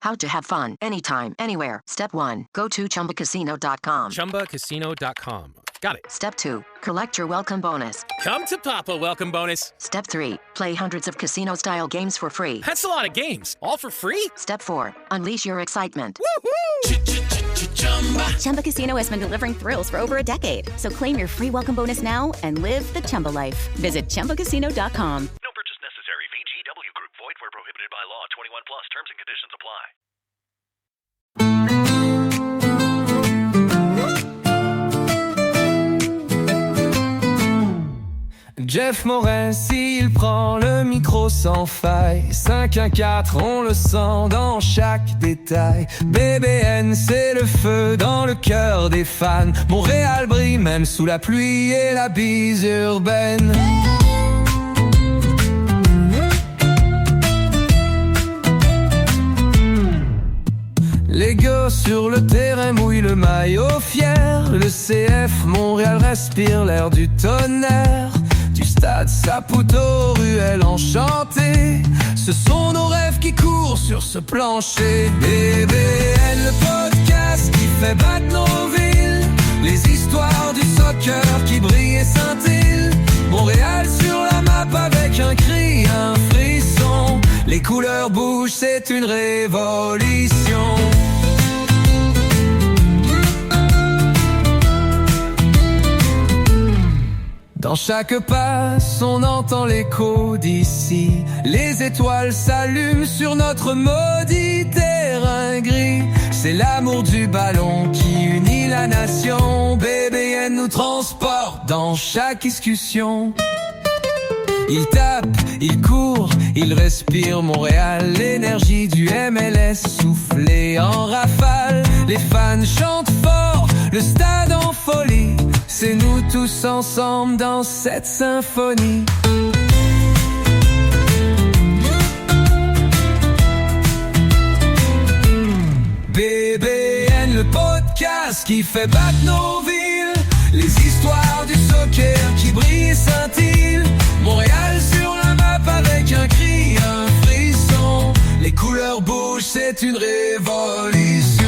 How to have fun anytime, anywhere. Step 1. Go to ChumbaCasino.com. ChumbaCasino.com. Got it. Step 2. Collect your welcome bonus. Come to Papa welcome bonus. Step 3. Play hundreds of casino-style games for free. That's a lot of games. All for free? Step 4. Unleash your excitement. Woohoo! Chumba Casino has been delivering thrills for over a decade. So claim your free welcome bonus now and live the Chumba life. Visit ChumbaCasino.com. No purchase necessary. VGW Group. Void where prohibited by law. 21 plus. Terms and conditions apply. Jeff Morin, s'il prend le micro sans faille, 5-1-4, on le sent dans chaque détail. BBN, c'est le feu dans le cœur des fans. Montréal brille même sous la pluie et la bise urbaine. Les gars sur le terrain mouillent le maillot fier. Le CF Montréal respire l'air du tonnerre. Du stade Saputo, ruelle enchantée. Ce sont nos rêves qui courent sur ce plancher. BBN, le podcast qui fait battre nos villes. Les histoires du soccer qui brillent et scintillent. Montréal sur la map avec un cri, un frisson. Les couleurs bougent, c'est une révolution. Dans chaque passe, on entend l'écho d'ici. Les étoiles s'allument sur notre maudit terrain gris. C'est l'amour du ballon qui unit la nation. BBN nous transporte dans chaque discussion. Il tape, il court, il respire Montréal. L'énergie du MLS soufflée en rafale. Les fans chantent fort, le stade en folie. C'est nous tous ensemble dans cette symphonie. BBN, le podcast qui fait battre nos villes. Les histoires du soccer qui brillent et scintillent. Montréal sur la map avec un cri, un frisson. Les couleurs bougent, c'est une révolution.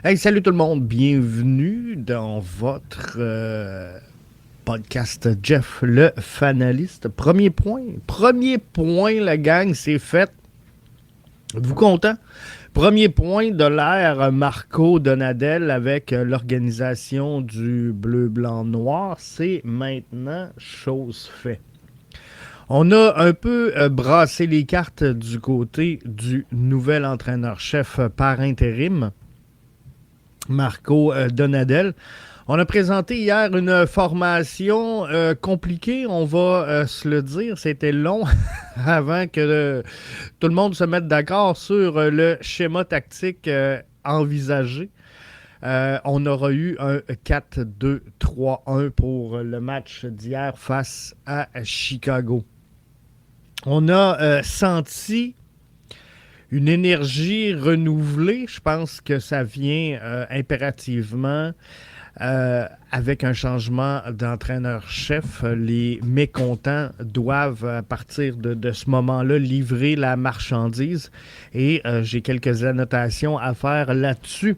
Hey, salut tout le monde, bienvenue dans votre podcast Jeff le Fanaliste. Premier point, la gang, c'est fait. Êtes-vous content? Premier point de l'ère Marco Donadel avec l'organisation du Bleu, Blanc, Noir. C'est maintenant chose faite. On a un peu brassé les cartes du côté du nouvel entraîneur-chef par intérim, Marco Donadel. On a présenté hier une formation compliquée, on va se le dire. C'était long avant que tout le monde se mette d'accord sur le schéma tactique envisagé. On aura eu un 4-2-3-1 pour le match d'hier face à Chicago. On a senti une énergie renouvelée. Je pense que ça vient impérativement avec un changement d'entraîneur-chef. Les mécontents doivent, à partir de ce moment-là, livrer la marchandise. Et j'ai quelques annotations à faire là-dessus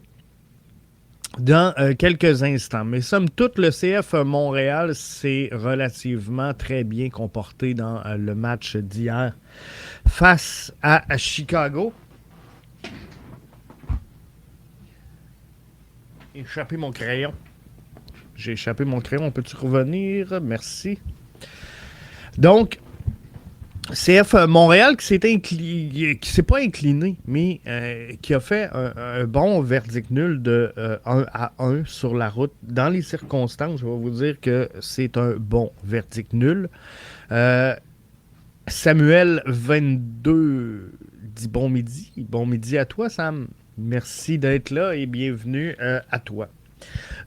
dans quelques instants. Mais somme toute, le CF Montréal s'est relativement très bien comporté dans le match d'hier face à Chicago. Échappé mon crayon. J'ai échappé mon crayon. Peux-tu revenir? Merci. Donc, CF Montréal qui s'est pas incliné, mais qui a fait un bon verdict nul de 1-1 sur la route. Dans les circonstances, je vais vous dire que c'est un bon verdict nul. Samuel 22 dit bon midi. Bon midi à toi, Sam. Merci d'être là et bienvenue à toi.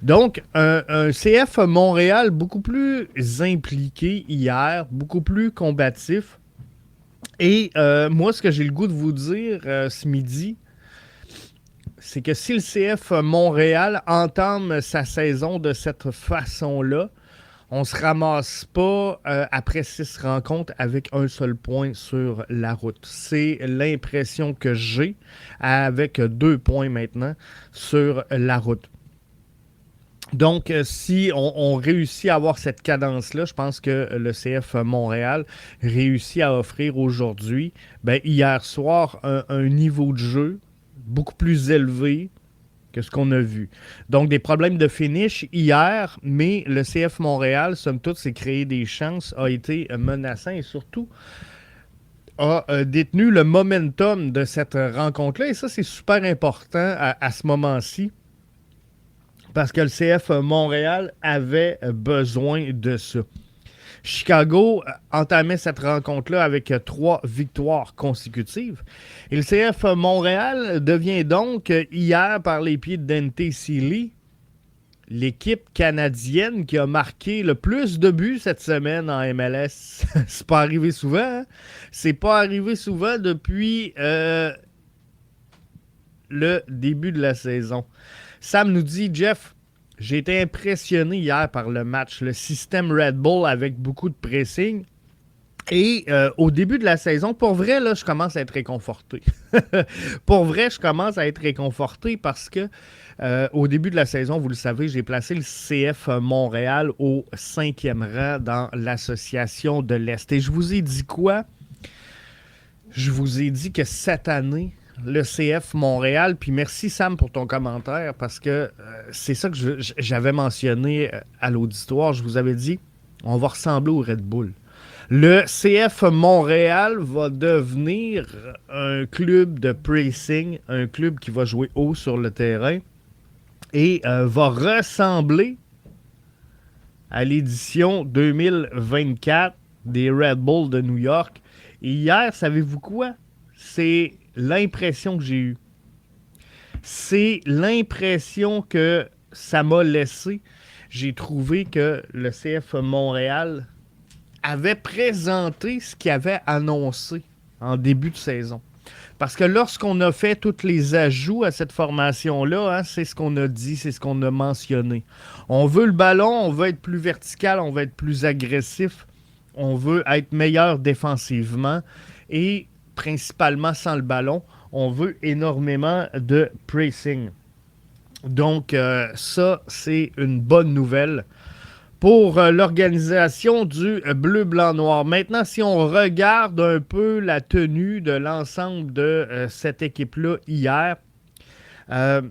Donc, un CF Montréal beaucoup plus impliqué hier, beaucoup plus combatif. Et moi, ce que j'ai le goût de vous dire ce midi, c'est que si le CF Montréal entame sa saison de cette façon-là, on ne se ramasse pas après 6 rencontres avec un seul point sur la route. C'est l'impression que j'ai avec 2 points maintenant sur la route. Donc, si on réussit à avoir cette cadence-là, je pense que le CF Montréal réussit à offrir aujourd'hui, hier soir, un niveau de jeu beaucoup plus élevé que ce qu'on a vu. Donc, des problèmes de finish hier, mais le CF Montréal, somme toute, s'est créé des chances, a été menaçant et surtout a détenu le momentum de cette rencontre-là. Et ça, c'est super important à ce moment-ci parce que le CF Montréal avait besoin de ça. Chicago entamait cette rencontre-là avec 3 victoires consécutives. Et le CF Montréal devient donc, hier, par les pieds de Dante Sealy, l'équipe canadienne qui a marqué le plus de buts cette semaine en MLS. C'est pas arrivé souvent, hein? C'est pas arrivé souvent depuis le début de la saison. Sam nous dit, Jeff, j'ai été impressionné hier par le match, le système Red Bull avec beaucoup de pressing. Et au début de la saison, pour vrai, là, je commence à être réconforté. Pour vrai, je commence à être réconforté parce que au début de la saison, vous le savez, j'ai placé le CF Montréal au 5e rang dans l'association de l'Est. Et je vous ai dit quoi? Je vous ai dit que cette année, le CF Montréal, puis merci Sam pour ton commentaire, parce que c'est ça que j'avais mentionné à l'auditoire. Je vous avais dit, on va ressembler au Red Bull. Le CF Montréal va devenir un club de pressing, un club qui va jouer haut sur le terrain et va ressembler à l'édition 2024 des Red Bull de New York. Et hier, savez-vous quoi? C'est l'impression que j'ai eue. C'est l'impression que ça m'a laissé. J'ai trouvé que le CF Montréal avait présenté ce qu'il avait annoncé en début de saison. Parce que lorsqu'on a fait tous les ajouts à cette formation-là, hein, c'est ce qu'on a dit, c'est ce qu'on a mentionné. On veut le ballon, on veut être plus vertical, on veut être plus agressif, on veut être meilleur défensivement et principalement sans le ballon, on veut énormément de pressing. Donc, ça, c'est une bonne nouvelle pour l'organisation du bleu-blanc-noir. Maintenant, si on regarde un peu la tenue de l'ensemble de cette équipe-là hier, How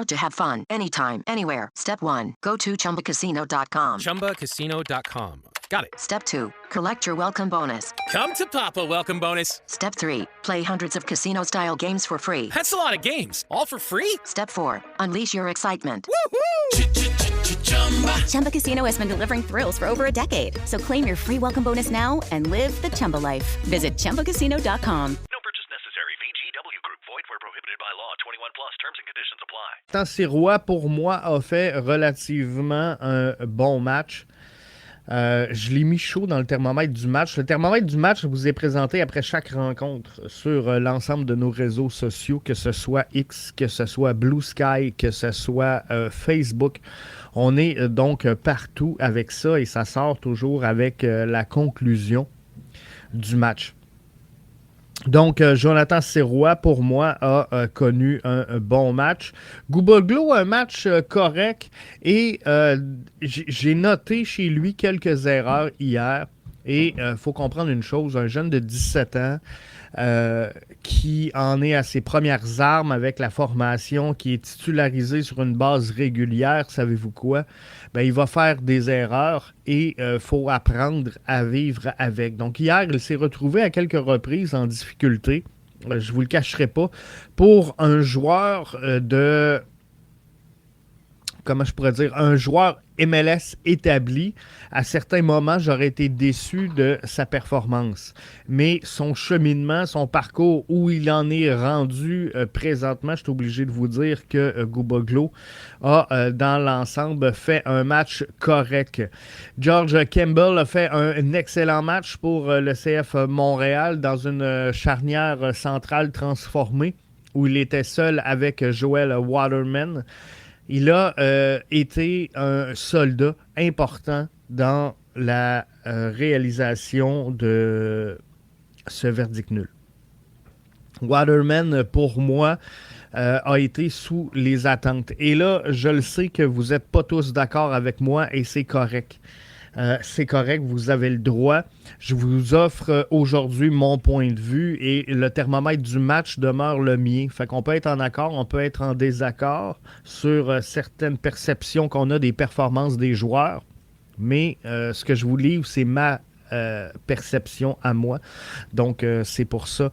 to have fun anytime, anywhere. Step 1. Go to ChumbaCasino.com. ChumbaCasino.com. Got it. Step 2. Collect your welcome bonus. Come to Papa Welcome Bonus. Step 3. Play hundreds of casino-style games for free. That's a lot of games. All for free? Step 4. Unleash your excitement. Chumba Casino has been delivering thrills for over a decade. So claim your free welcome bonus now and live the Chumba life. Visit ChumbaCasino.com. No purchase necessary. VGW Group. Void where prohibited by law. 21 plus. Terms and conditions apply. Sirois, pour moi, a fait relativement un bon match. Je l'ai mis chaud dans le thermomètre du match. Le thermomètre du match vous est présenté après chaque rencontre sur l'ensemble de nos réseaux sociaux, que ce soit X, que ce soit Blue Sky, que ce soit Facebook. On est donc partout avec ça et ça sort toujours avec la conclusion du match. Donc, Jonathan Sirois, pour moi, a connu un bon match. Gouboglo, un match correct. Et j'ai noté chez lui quelques erreurs hier. Et il faut comprendre une chose, un jeune de 17 ans qui en est à ses premières armes avec la formation, qui est titularisé sur une base régulière, savez-vous quoi? Il va faire des erreurs et il faut apprendre à vivre avec. Donc hier, il s'est retrouvé à quelques reprises en difficulté, je ne vous le cacherai pas, pour un joueur de comment je pourrais dire, un joueur MLS établi. À certains moments, j'aurais été déçu de sa performance. Mais son cheminement, son parcours, où il en est rendu présentement, je suis obligé de vous dire que Guboglo a, dans l'ensemble, fait un match correct. George Campbell a fait un excellent match pour le CF Montréal dans une charnière centrale transformée où il était seul avec Joel Waterman. Il a été un soldat important dans la réalisation de ce verdict nul. Waterman, pour moi, a été sous les attentes. Et là, je le sais que vous n'êtes pas tous d'accord avec moi et c'est correct. C'est correct, vous avez le droit. Je vous offre aujourd'hui mon point de vue et le thermomètre du match demeure le mien. Fait qu'on peut être en accord, on peut être en désaccord sur certaines perceptions qu'on a des performances des joueurs. Mais ce que je vous livre, c'est ma perception à moi. Donc, c'est pour ça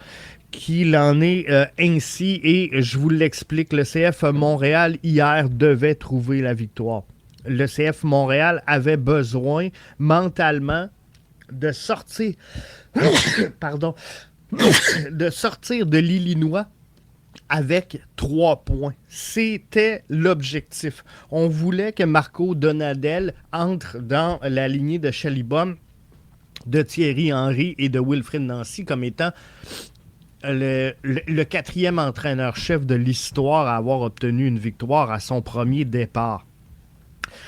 qu'il en est ainsi. Et je vous l'explique, le CF Montréal, hier, devait trouver la victoire. Le CF Montréal avait besoin mentalement de sortir de l'Illinois avec 3 points. C'était l'objectif. On voulait que Marco Donadel entre dans la lignée de Chalibom, de Thierry Henry et de Wilfried Nancy comme étant le 4e entraîneur-chef de l'histoire à avoir obtenu une victoire à son premier départ.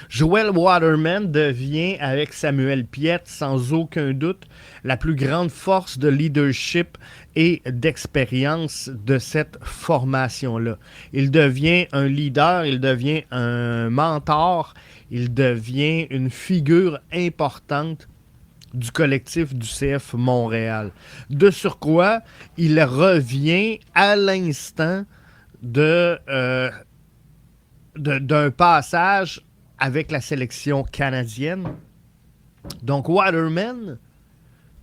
Joel Waterman devient, avec Samuel Piette, sans aucun doute, la plus grande force de leadership et d'expérience de cette formation-là. Il devient un leader, il devient un mentor, il devient une figure importante du collectif du CF Montréal. De surcroît, il revient à l'instant d'un passage avec la sélection canadienne. Donc, Waterman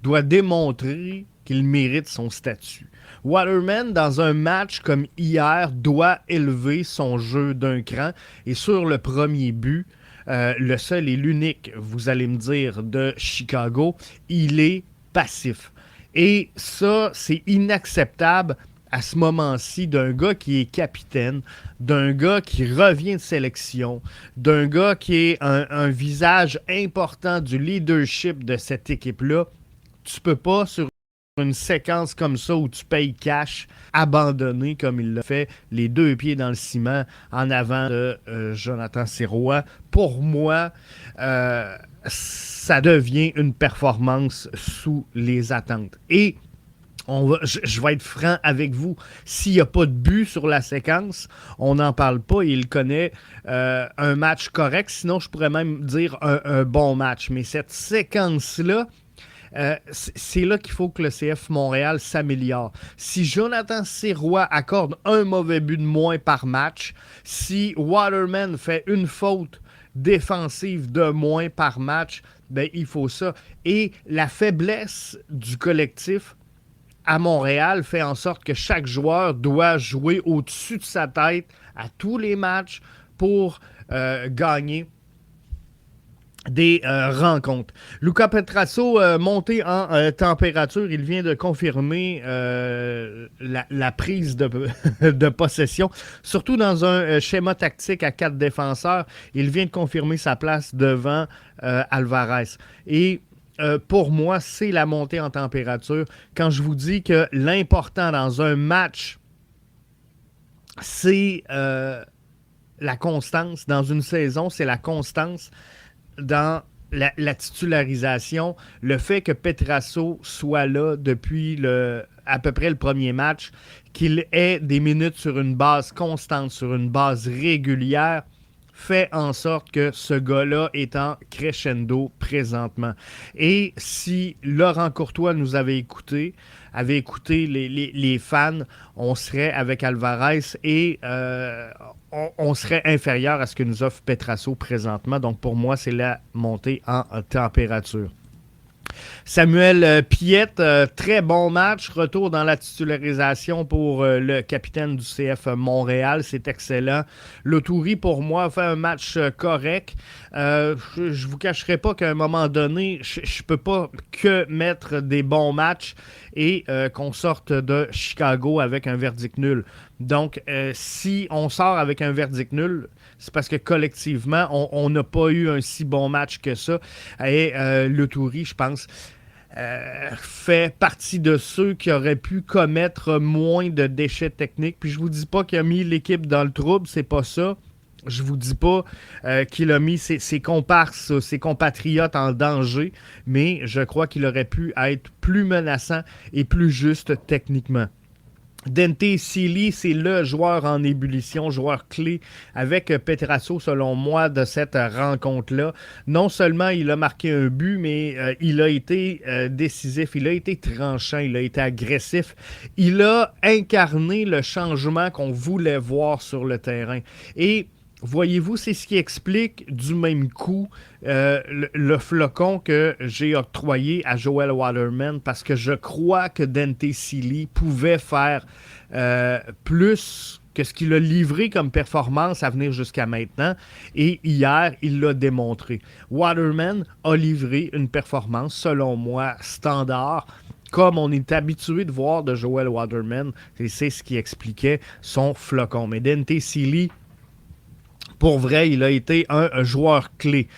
doit démontrer qu'il mérite son statut. Waterman, dans un match comme hier, doit élever son jeu d'un cran. Et sur le premier but, le seul et l'unique, vous allez me dire, de Chicago, il est passif. Et ça, c'est inacceptable à ce moment-ci d'un gars qui est capitaine, d'un gars qui revient de sélection, d'un gars qui est un visage important du leadership de cette équipe-là. Tu peux pas, sur une séquence comme ça où tu payes cash, abandonner comme il l'a fait, les 2 pieds dans le ciment en avant de Jonathan Sirois. Pour moi, ça devient une performance sous les attentes. Et je vais être franc avec vous. S'il n'y a pas de but sur la séquence, on n'en parle pas. Il connaît un match correct. Sinon, je pourrais même dire un bon match. Mais cette séquence-là, c'est là qu'il faut que le CF Montréal s'améliore. Si Jonathan Sirois accorde un mauvais but de moins par match, si Waterman fait une faute défensive de moins par match, ben, il faut ça. Et la faiblesse du collectif à Montréal fait en sorte que chaque joueur doit jouer au-dessus de sa tête à tous les matchs pour gagner des rencontres. Luca Petrasso monté en température, il vient de confirmer la prise de possession, surtout dans un schéma tactique à 4 défenseurs. Il vient de confirmer sa place devant Alvarez. Et pour moi, c'est la montée en température. Quand je vous dis que l'important dans un match, c'est la constance. Dans une saison, c'est la constance dans la titularisation. Le fait que Petrasso soit là depuis à peu près le premier match, qu'il ait des minutes sur une base constante, sur une base régulière, fait en sorte que ce gars-là est en crescendo présentement. Et si Laurent Courtois nous avait écouté les fans, on serait avec Alvarez et on serait inférieur à ce que nous offre Petrasso présentement. Donc pour moi, c'est la montée en température. Samuel Piette, très bon match. Retour dans la titularisation pour le capitaine du CF Montréal. C'est excellent. Loturi, pour moi, a fait un match correct. Je vous cacherai pas qu'à un moment donné, je peux pas que mettre des bons matchs et qu'on sorte de Chicago avec un verdict nul. Donc, si on sort avec un verdict nul, c'est parce que collectivement, on n'a pas eu un si bon match que ça. Et Loturi, je pense, fait partie de ceux qui auraient pu commettre moins de déchets techniques. Puis je vous dis pas qu'il a mis l'équipe dans le trouble, c'est pas ça. Je vous dis pas qu'il a mis ses comparses, ses compatriotes en danger, mais je crois qu'il aurait pu être plus menaçant et plus juste techniquement. Dante Sealy, c'est le joueur en ébullition, joueur clé avec Petrasso, selon moi, de cette rencontre-là. Non seulement il a marqué un but, mais il a été décisif, il a été tranchant, il a été agressif. Il a incarné le changement qu'on voulait voir sur le terrain. Et voyez-vous, c'est ce qui explique du même coup le flocon que j'ai octroyé à Joel Waterman, parce que je crois que Dante Sealy pouvait faire plus que ce qu'il a livré comme performance à venir jusqu'à maintenant. Et hier, il l'a démontré. Waterman a livré une performance, selon moi, standard, comme on est habitué de voir de Joel Waterman. Et c'est ce qui expliquait son flocon. Mais Dante Sealy, pour vrai, il a été un joueur clé.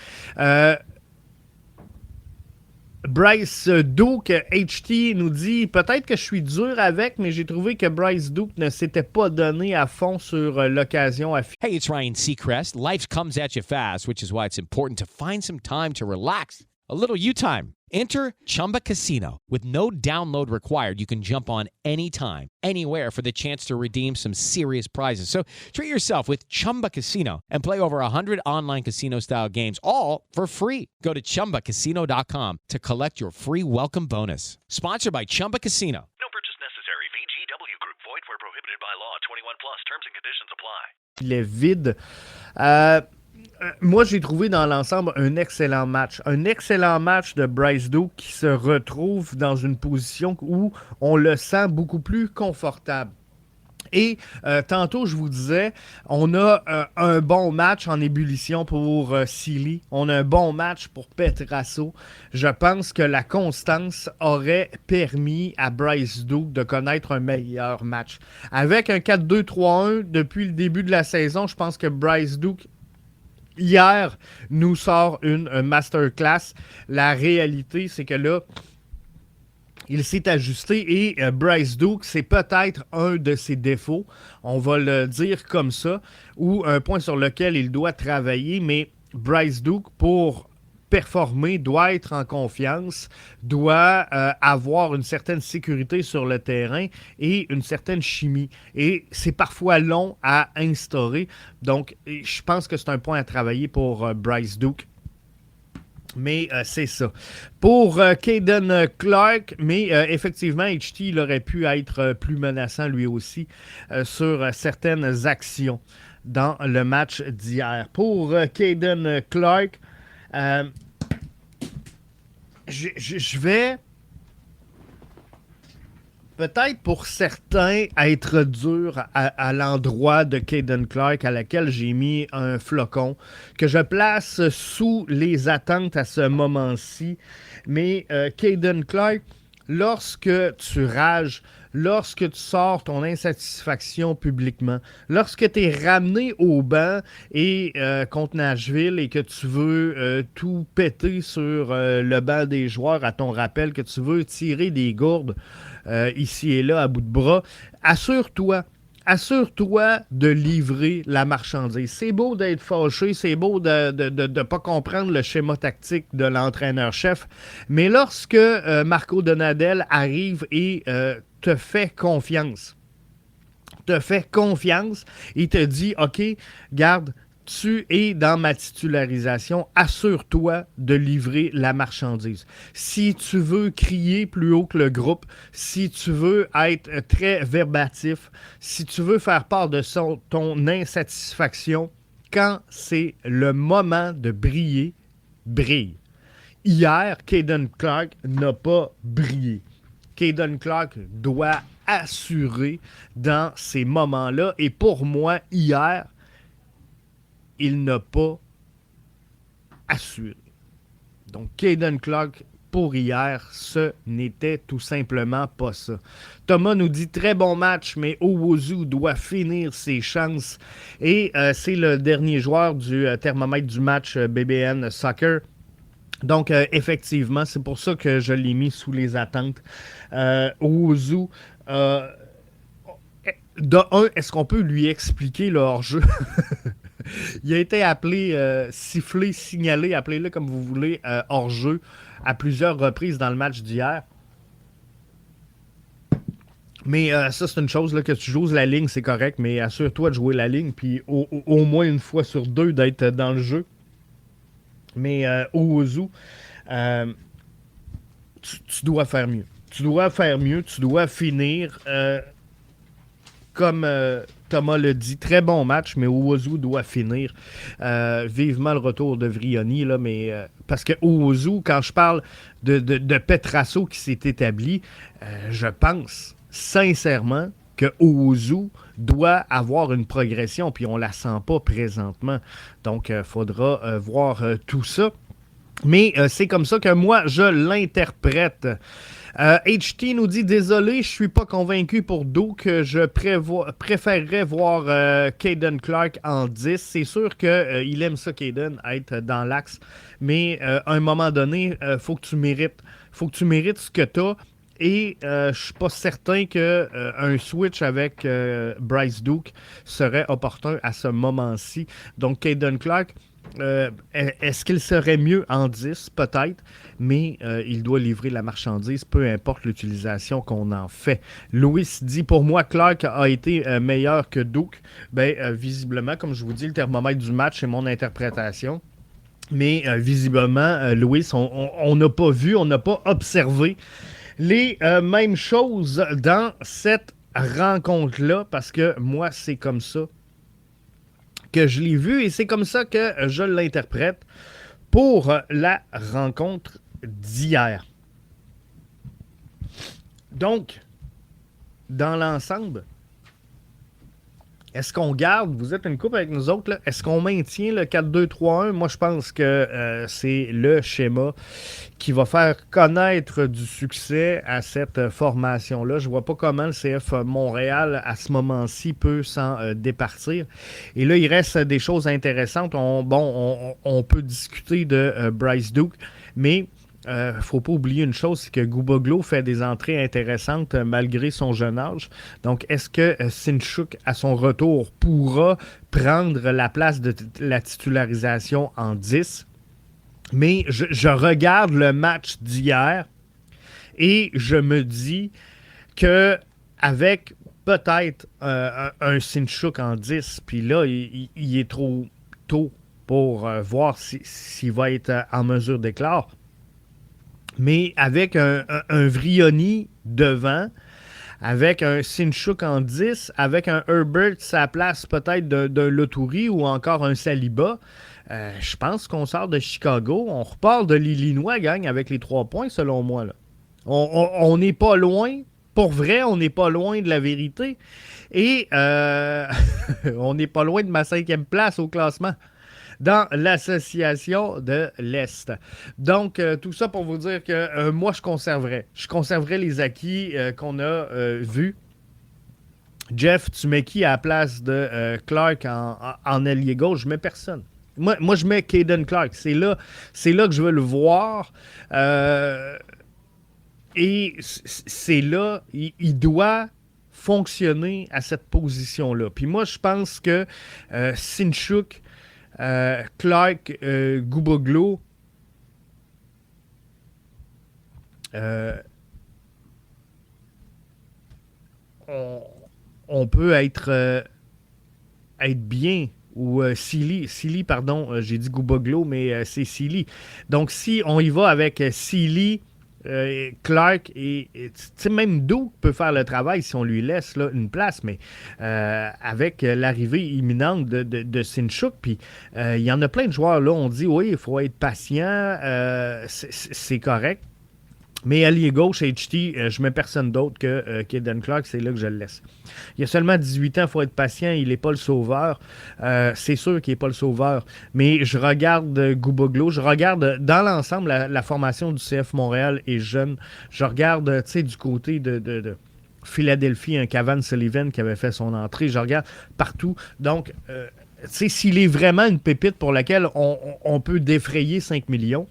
Bryce Duke, HT, nous dit « Peut-être que je suis dur avec, mais j'ai trouvé que Bryce Duke ne s'était pas donné à fond sur l'occasion à Hey, it's Ryan Seacrest. Life comes at you fast, which is why it's important to find some time to relax. A little you time. Enter Chumba Casino. With no download required, you can jump on anytime, anywhere for the chance to redeem some serious prizes. So treat yourself with Chumba Casino and play over 100 online casino-style games, all for free. Go to ChumbaCasino.com to collect your free welcome bonus. Sponsored by Chumba Casino. No purchase necessary. VGW Group. Void where prohibited by law. 21 plus. Terms and conditions apply. Il est vide. Moi, j'ai trouvé dans l'ensemble un excellent match. Un excellent match de Bryce Duke qui se retrouve dans une position où on le sent beaucoup plus confortable. Et tantôt, je vous disais, on a un bon match en ébullition pour Sealy. On a un bon match pour Petrasso. Je pense que la constance aurait permis à Bryce Duke de connaître un meilleur match. Avec un 4-2-3-1 depuis le début de la saison, je pense que Bryce Duke hier nous sort une masterclass. La réalité, c'est que là, il s'est ajusté et Bryce Duke, c'est peut-être un de ses défauts, on va le dire comme ça, ou un point sur lequel il doit travailler, mais Bryce Duke, pour performer, doit être en confiance, doit avoir une certaine sécurité sur le terrain et une certaine chimie. Et c'est parfois long à instaurer. Donc, je pense que c'est un point à travailler pour Bryce Duke. Mais c'est ça. Pour Caden Clark, mais effectivement, HT, il aurait pu être plus menaçant lui aussi sur certaines actions dans le match d'hier. Pour Caden Clark, je vais peut-être pour certains être dur à l'endroit de Caden Clark, à laquelle j'ai mis un flocon, que je place sous les attentes à ce moment-ci. Mais Caden Clark, lorsque tu rages, lorsque tu sors ton insatisfaction publiquement, lorsque tu es ramené au banc et contre Nashville et que tu veux tout péter sur le banc des joueurs à ton rappel, que tu veux tirer des gourdes ici et là à bout de bras, assure-toi de livrer la marchandise. C'est beau d'être fâché, c'est beau de ne pas comprendre le schéma tactique de l'entraîneur-chef, mais lorsque Marco Donadel arrive et te fait confiance, il te dit « OK, garde, tu es dans ma titularisation, assure-toi de livrer la marchandise. Si tu veux crier plus haut que le groupe, si tu veux être très verbatif, si tu veux faire part de ton insatisfaction, quand c'est le moment de briller, brille. » hier, Caden Clark n'a pas brillé. Caden Clark doit assurer dans ces moments-là. Et pour moi, hier, il n'a pas assuré. Donc, Caden Clark, pour hier, ce n'était tout simplement pas ça. Thomas nous dit très bon match, mais Owusu doit finir ses chances. Et c'est le dernier joueur du thermomètre du match BBN Soccer. Donc, effectivement, c'est pour ça que je l'ai mis sous les attentes. Owusu, de un, est-ce qu'on peut lui expliquer le hors-jeu? Il a été appelé, sifflé, signalé, appelez-le comme vous voulez, hors-jeu à plusieurs reprises dans le match d'hier. Mais ça, c'est une chose, là, que tu joues la ligne, c'est correct, mais assure-toi de jouer la ligne, puis au moins une fois sur deux d'être dans le jeu. Mais Owusu, tu dois faire mieux. Tu dois faire mieux, tu dois finir comme Thomas le dit, très bon match, mais Owusu doit finir. Vivement le retour de Vrioni, là, mais parce que Owusu, quand je parle de Petrasso qui s'est établi, je pense sincèrement que Owusu doit avoir une progression, puis on la sent pas présentement. Donc, il faudra voir tout ça. Mais c'est comme ça que moi, je l'interprète. HT nous dit « Désolé, je suis pas convaincu pour Duke. Je préférerais voir Caden Clark en 10. » C'est sûr qu'il aime ça, Caden, être dans l'axe. Mais à un moment donné, faut que tu mérites. Faut que tu mérites ce que tu as. Et je suis pas certain qu'un switch avec Bryce Duke serait opportun à ce moment-ci. Donc, Caden Clark, est-ce qu'il serait mieux en 10? Peut-être, mais il doit livrer la marchandise, peu importe l'utilisation qu'on en fait. Louis dit, pour moi, Clark a été meilleur que Duke. Visiblement, comme je vous dis, le thermomètre du match, c'est mon interprétation. Mais visiblement, Louis, on n'a pas vu, on n'a pas observé les mêmes choses dans cette rencontre-là, parce que moi, c'est comme ça que je l'ai vu et c'est comme ça que je l'interprète pour la rencontre d'hier. Donc, dans l'ensemble, est-ce qu'on garde, vous êtes une couple avec nous autres, là, est-ce qu'on maintient le 4-2-3-1? Moi, je pense que c'est le schéma qui va faire connaître du succès à cette formation-là. Je ne vois pas comment le CF Montréal, à ce moment-ci, peut s'en départir. Et là, il reste des choses intéressantes. On peut discuter de Bryce Duke, mais il ne faut pas oublier une chose, c'est que Guboglo fait des entrées intéressantes malgré son jeune âge. Donc, est-ce que Sinchuk, à son retour, pourra prendre la place de la titularisation en 10? Mais je regarde le match d'hier et je me dis que avec peut-être un Sinchuk en 10, puis là, il est trop tôt pour voir s'il va être en mesure d'éclore. Mais avec un Vrioni devant, avec un Sinchuk en 10, avec un Herbert, sa place peut-être d'un Loturi ou encore un Saliba, je pense qu'on sort de Chicago. On repart de l'Illinois, gang, avec les 3 points, selon moi. Là. On n'est pas loin. Pour vrai, on n'est pas loin de la vérité. Et on n'est pas loin de ma 5e place au classement dans l'association de l'Est. Donc, tout ça pour vous dire que moi, je conserverais. Je conserverais les acquis qu'on a vus. Jeff, tu mets qui à la place de Clark en ailier gauche? Je mets personne. Moi, je mets Caden Clark. C'est là que je veux le voir. Et c'est là, il doit fonctionner à cette position-là. Puis moi, je pense que Sinchuk, Clark, Guboglo, on peut être bien. Ou Silly, pardon, j'ai dit Guboglo, mais c'est Silly. Donc, si on y va avec Silly, Clark et même Duke peut faire le travail si on lui laisse là, une place, mais avec l'arrivée imminente de Sinchuk, puis il y en a plein de joueurs là, on dit oui, il faut être patient, c'est correct. Mais allié gauche, HT, je mets personne d'autre que Caden Clark, c'est là que je le laisse. Il a seulement 18 ans, il faut être patient, il n'est pas le sauveur. C'est sûr qu'il n'est pas le sauveur. Mais je regarde Gouboglo, je regarde dans l'ensemble la formation du CF Montréal est jeune. Je regarde, tu sais, du côté de Philadelphie, un Cavan Sullivan qui avait fait son entrée. Je regarde partout. Donc, tu sais, s'il est vraiment une pépite pour laquelle on peut défrayer 5 millions,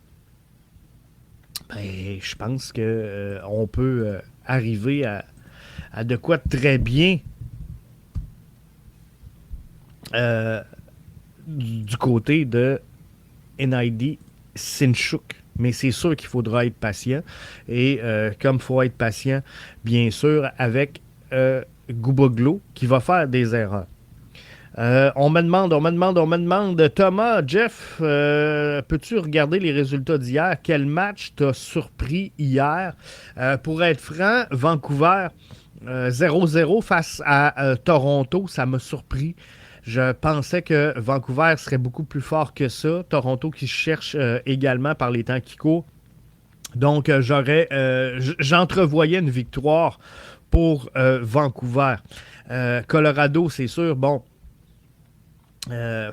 ben, je pense qu'on peut arriver à de quoi de très bien du côté de NID Sinchuk. Mais c'est sûr qu'il faudra être patient. Et comme il faut être patient, bien sûr, avec Gouboglo, qui va faire des erreurs. On me demande, Thomas, Jeff, peux-tu regarder les résultats d'hier? Quel match t'a surpris hier? Pour être franc, Vancouver 0-0 face à Toronto, ça m'a surpris. Je pensais que Vancouver serait beaucoup plus fort que ça. Toronto qui cherche également par les temps qui courent. Donc, j'entrevoyais une victoire pour Vancouver. Colorado, c'est sûr, bon,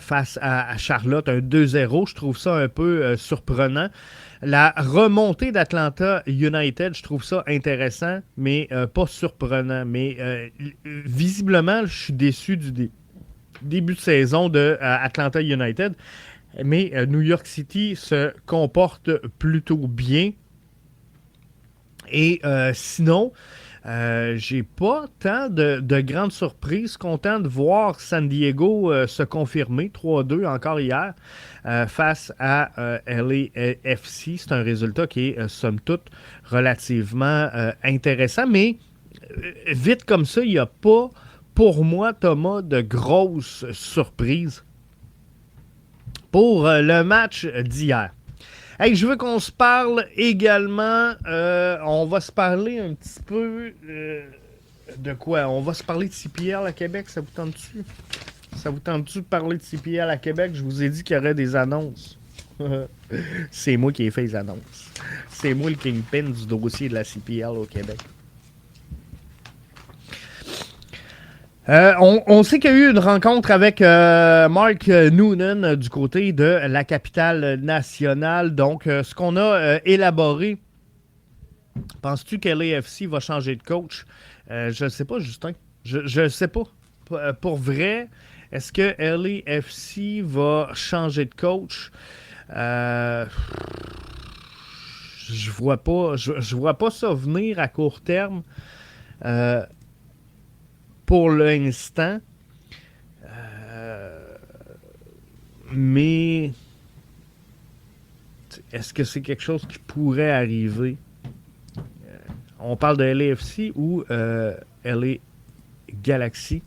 face à Charlotte, un 2-0, je trouve ça un peu surprenant. La remontée d'Atlanta United, je trouve ça intéressant, mais pas surprenant. Mais visiblement, je suis déçu du début de saison de Atlanta United. Mais New York City se comporte plutôt bien. Et sinon, j'ai pas tant de grandes surprises. Content de voir San Diego se confirmer 3-2 encore hier face à LAFC. C'est un résultat qui est somme toute relativement intéressant, mais vite comme ça, il n'y a pas pour moi, Thomas, de grosses surprises pour le match d'hier. Hey, je veux qu'on se parle également. On va se parler un petit peu de quoi? On va se parler de CPL à Québec. Ça vous tente-tu? Ça vous tente-tu de parler de CPL à Québec? Je vous ai dit qu'il y aurait des annonces. C'est moi qui ai fait les annonces. C'est moi le kingpin du dossier de la CPL au Québec. On sait qu'il y a eu une rencontre avec Mark Noonan du côté de la capitale nationale. Donc, ce qu'on a élaboré, penses-tu que LAFC va changer de coach? Je ne sais pas, Justin. Je ne sais pas. Pour vrai, est-ce que LAFC va changer de coach? Je vois pas ça venir à court terme. Pour l'instant, mais est-ce que c'est quelque chose qui pourrait arriver? On parle de LAFC ou LA Galaxy,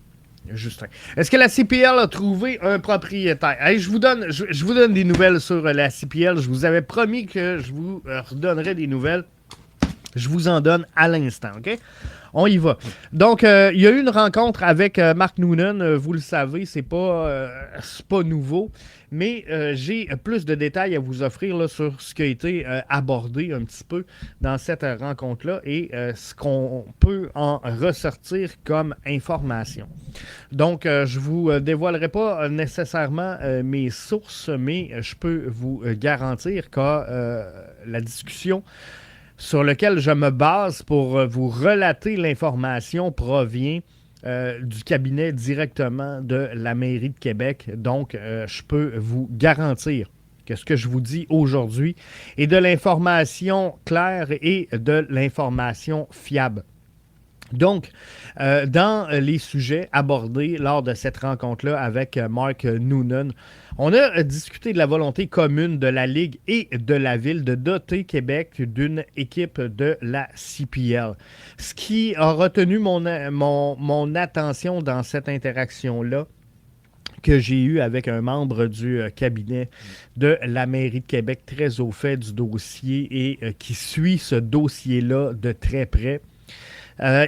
Justin. Est-ce que la CPL a trouvé un propriétaire? Hey, je vous donne des nouvelles sur la CPL. Je vous avais promis que je vous redonnerais des nouvelles. Je vous en donne à l'instant, OK? On y va. Donc, il y a eu une rencontre avec Mark Noonan. Vous le savez, c'est pas nouveau. Mais j'ai plus de détails à vous offrir là, sur ce qui a été abordé un petit peu dans cette rencontre-là et ce qu'on peut en ressortir comme information. Donc, je vous dévoilerai pas nécessairement mes sources, mais je peux vous garantir que la discussion sur lequel je me base pour vous relater l'information provient du cabinet directement de la mairie de Québec. Donc, je peux vous garantir que ce que je vous dis aujourd'hui est de l'information claire et de l'information fiable. Donc, dans les sujets abordés lors de cette rencontre-là avec Mark Noonan, on a discuté de la volonté commune de la Ligue et de la Ville de doter Québec d'une équipe de la CPL. Ce qui a retenu mon attention dans cette interaction-là, que j'ai eu avec un membre du cabinet de la mairie de Québec, très au fait du dossier et qui suit ce dossier-là de très près.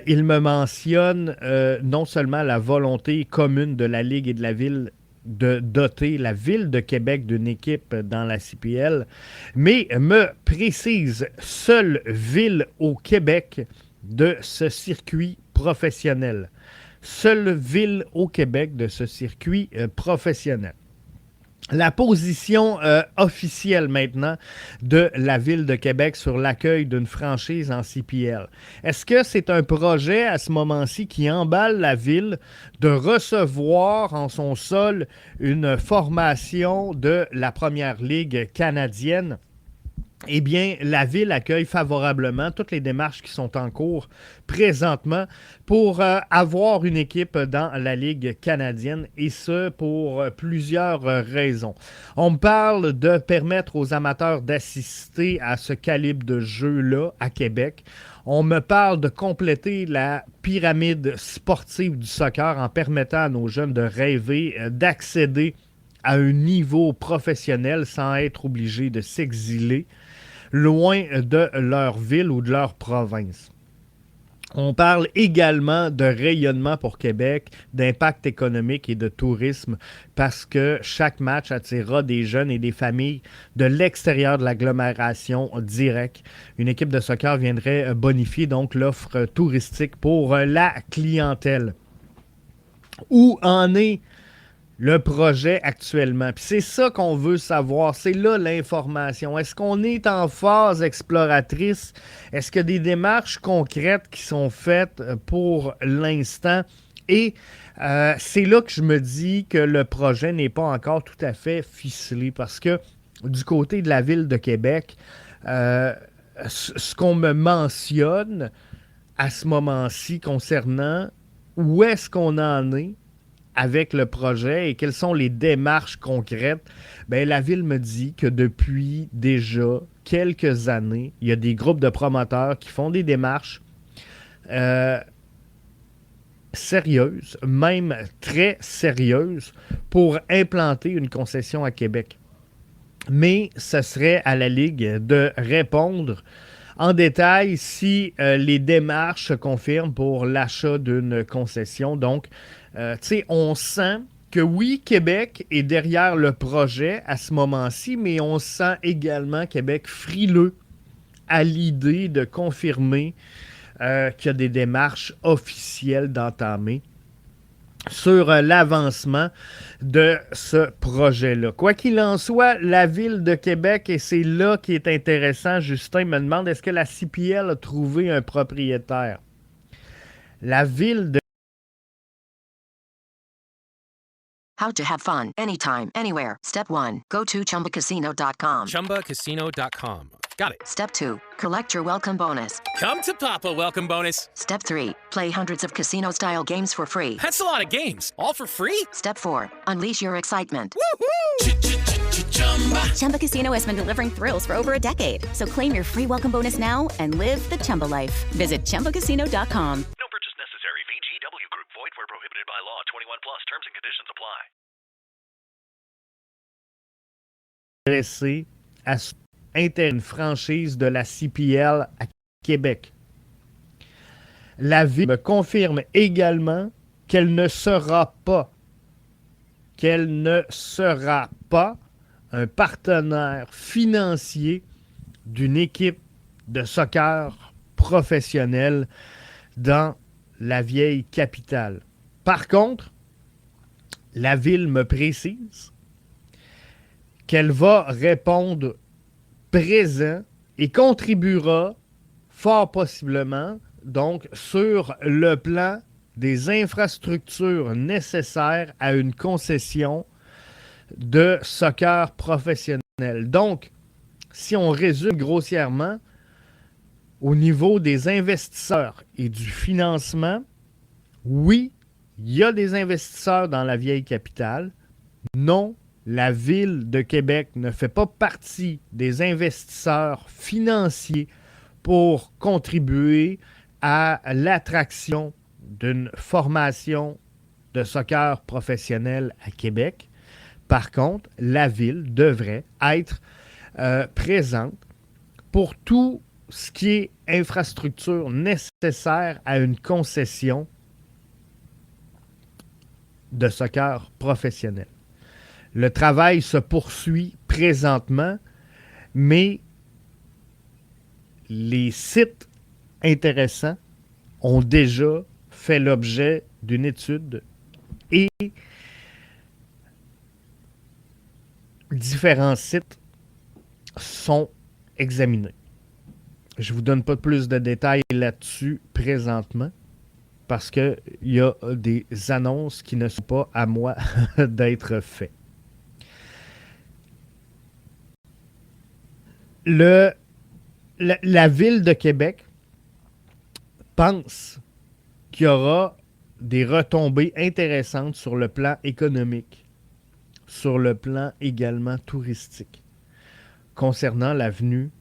Il me mentionne non seulement la volonté commune de la Ligue et de la Ville de doter la Ville de Québec d'une équipe dans la CPL, mais me précise seule ville au Québec de ce circuit professionnel. Seule ville au Québec de ce circuit professionnel. La position officielle maintenant de la Ville de Québec sur l'accueil d'une franchise en CPL. Est-ce que c'est un projet à ce moment-ci qui emballe la Ville de recevoir en son sol une formation de la Première Ligue canadienne? Eh bien, la Ville accueille favorablement toutes les démarches qui sont en cours présentement pour avoir une équipe dans la Ligue canadienne, et ce, pour plusieurs raisons. On me parle de permettre aux amateurs d'assister à ce calibre de jeu-là à Québec. On me parle de compléter la pyramide sportive du soccer en permettant à nos jeunes de rêver, d'accéder à un niveau professionnel sans être obligés de s'exiler loin de leur ville ou de leur province. On parle également de rayonnement pour Québec, d'impact économique et de tourisme, parce que chaque match attirera des jeunes et des familles de l'extérieur de l'agglomération direct. Une équipe de soccer viendrait bonifier donc l'offre touristique pour la clientèle. Où en est le projet actuellement? Puis c'est ça qu'on veut savoir, c'est là l'information. Est-ce qu'on est en phase exploratrice? Est-ce qu'il y a des démarches concrètes qui sont faites pour l'instant? Et c'est là que je me dis que le projet n'est pas encore tout à fait ficelé, parce que du côté de la Ville de Québec, ce qu'on me mentionne à ce moment-ci concernant où est-ce qu'on en est avec le projet et quelles sont les démarches concrètes, bien, la Ville me dit que depuis déjà quelques années, il y a des groupes de promoteurs qui font des démarches sérieuses, même très sérieuses, pour implanter une concession à Québec. Mais ce serait à la Ligue de répondre en détail si les démarches se confirment pour l'achat d'une concession. Donc, tu sais, on sent que oui, Québec est derrière le projet à ce moment-ci, mais on sent également Québec frileux à l'idée de confirmer qu'il y a des démarches officielles d'entamer sur l'avancement de ce projet-là. Quoi qu'il en soit, la Ville de Québec, et c'est là qui est intéressant, Justin me demande, est-ce que la CPL a trouvé un propriétaire? La Ville de How to have fun anytime, anywhere. Step 1. Go to ChumbaCasino.com. ChumbaCasino.com. Got it. Step 2. Collect your welcome bonus. Come to Papa Welcome Bonus. Step 3. Play hundreds of casino-style games for free. That's a lot of games. All for free? Step 4. Unleash your excitement. Chumba Casino has been delivering thrills for over a decade. So claim your free welcome bonus now and live the Chumba life. Visit ChumbaCasino.com. No purchase necessary. VGW Group. Void where prohibited by law. 21 plus. Terms and conditions apply. Intéressé à une franchise de la CPL à Québec. La Ville me confirme également qu'elle ne sera pas un partenaire financier d'une équipe de soccer professionnelle dans la vieille capitale. Par contre, la Ville me précise qu'elle va répondre présent et contribuera fort possiblement donc sur le plan des infrastructures nécessaires à une concession de soccer professionnel. Donc, si on résume grossièrement, au niveau des investisseurs et du financement, oui, il y a des investisseurs dans la vieille capitale. Non, la Ville de Québec ne fait pas partie des investisseurs financiers pour contribuer à l'attraction d'une formation de soccer professionnel à Québec. Par contre, la Ville devrait être présente pour tout ce qui est infrastructure nécessaire à une concession de soccer professionnel. Le travail se poursuit présentement, mais les sites intéressants ont déjà fait l'objet d'une étude et différents sites sont examinés. Je ne vous donne pas plus de détails là-dessus présentement parce qu'il y a des annonces qui ne sont pas à moi d'être faites. La Ville de Québec pense qu'il y aura des retombées intéressantes sur le plan économique, sur le plan également touristique, concernant la venue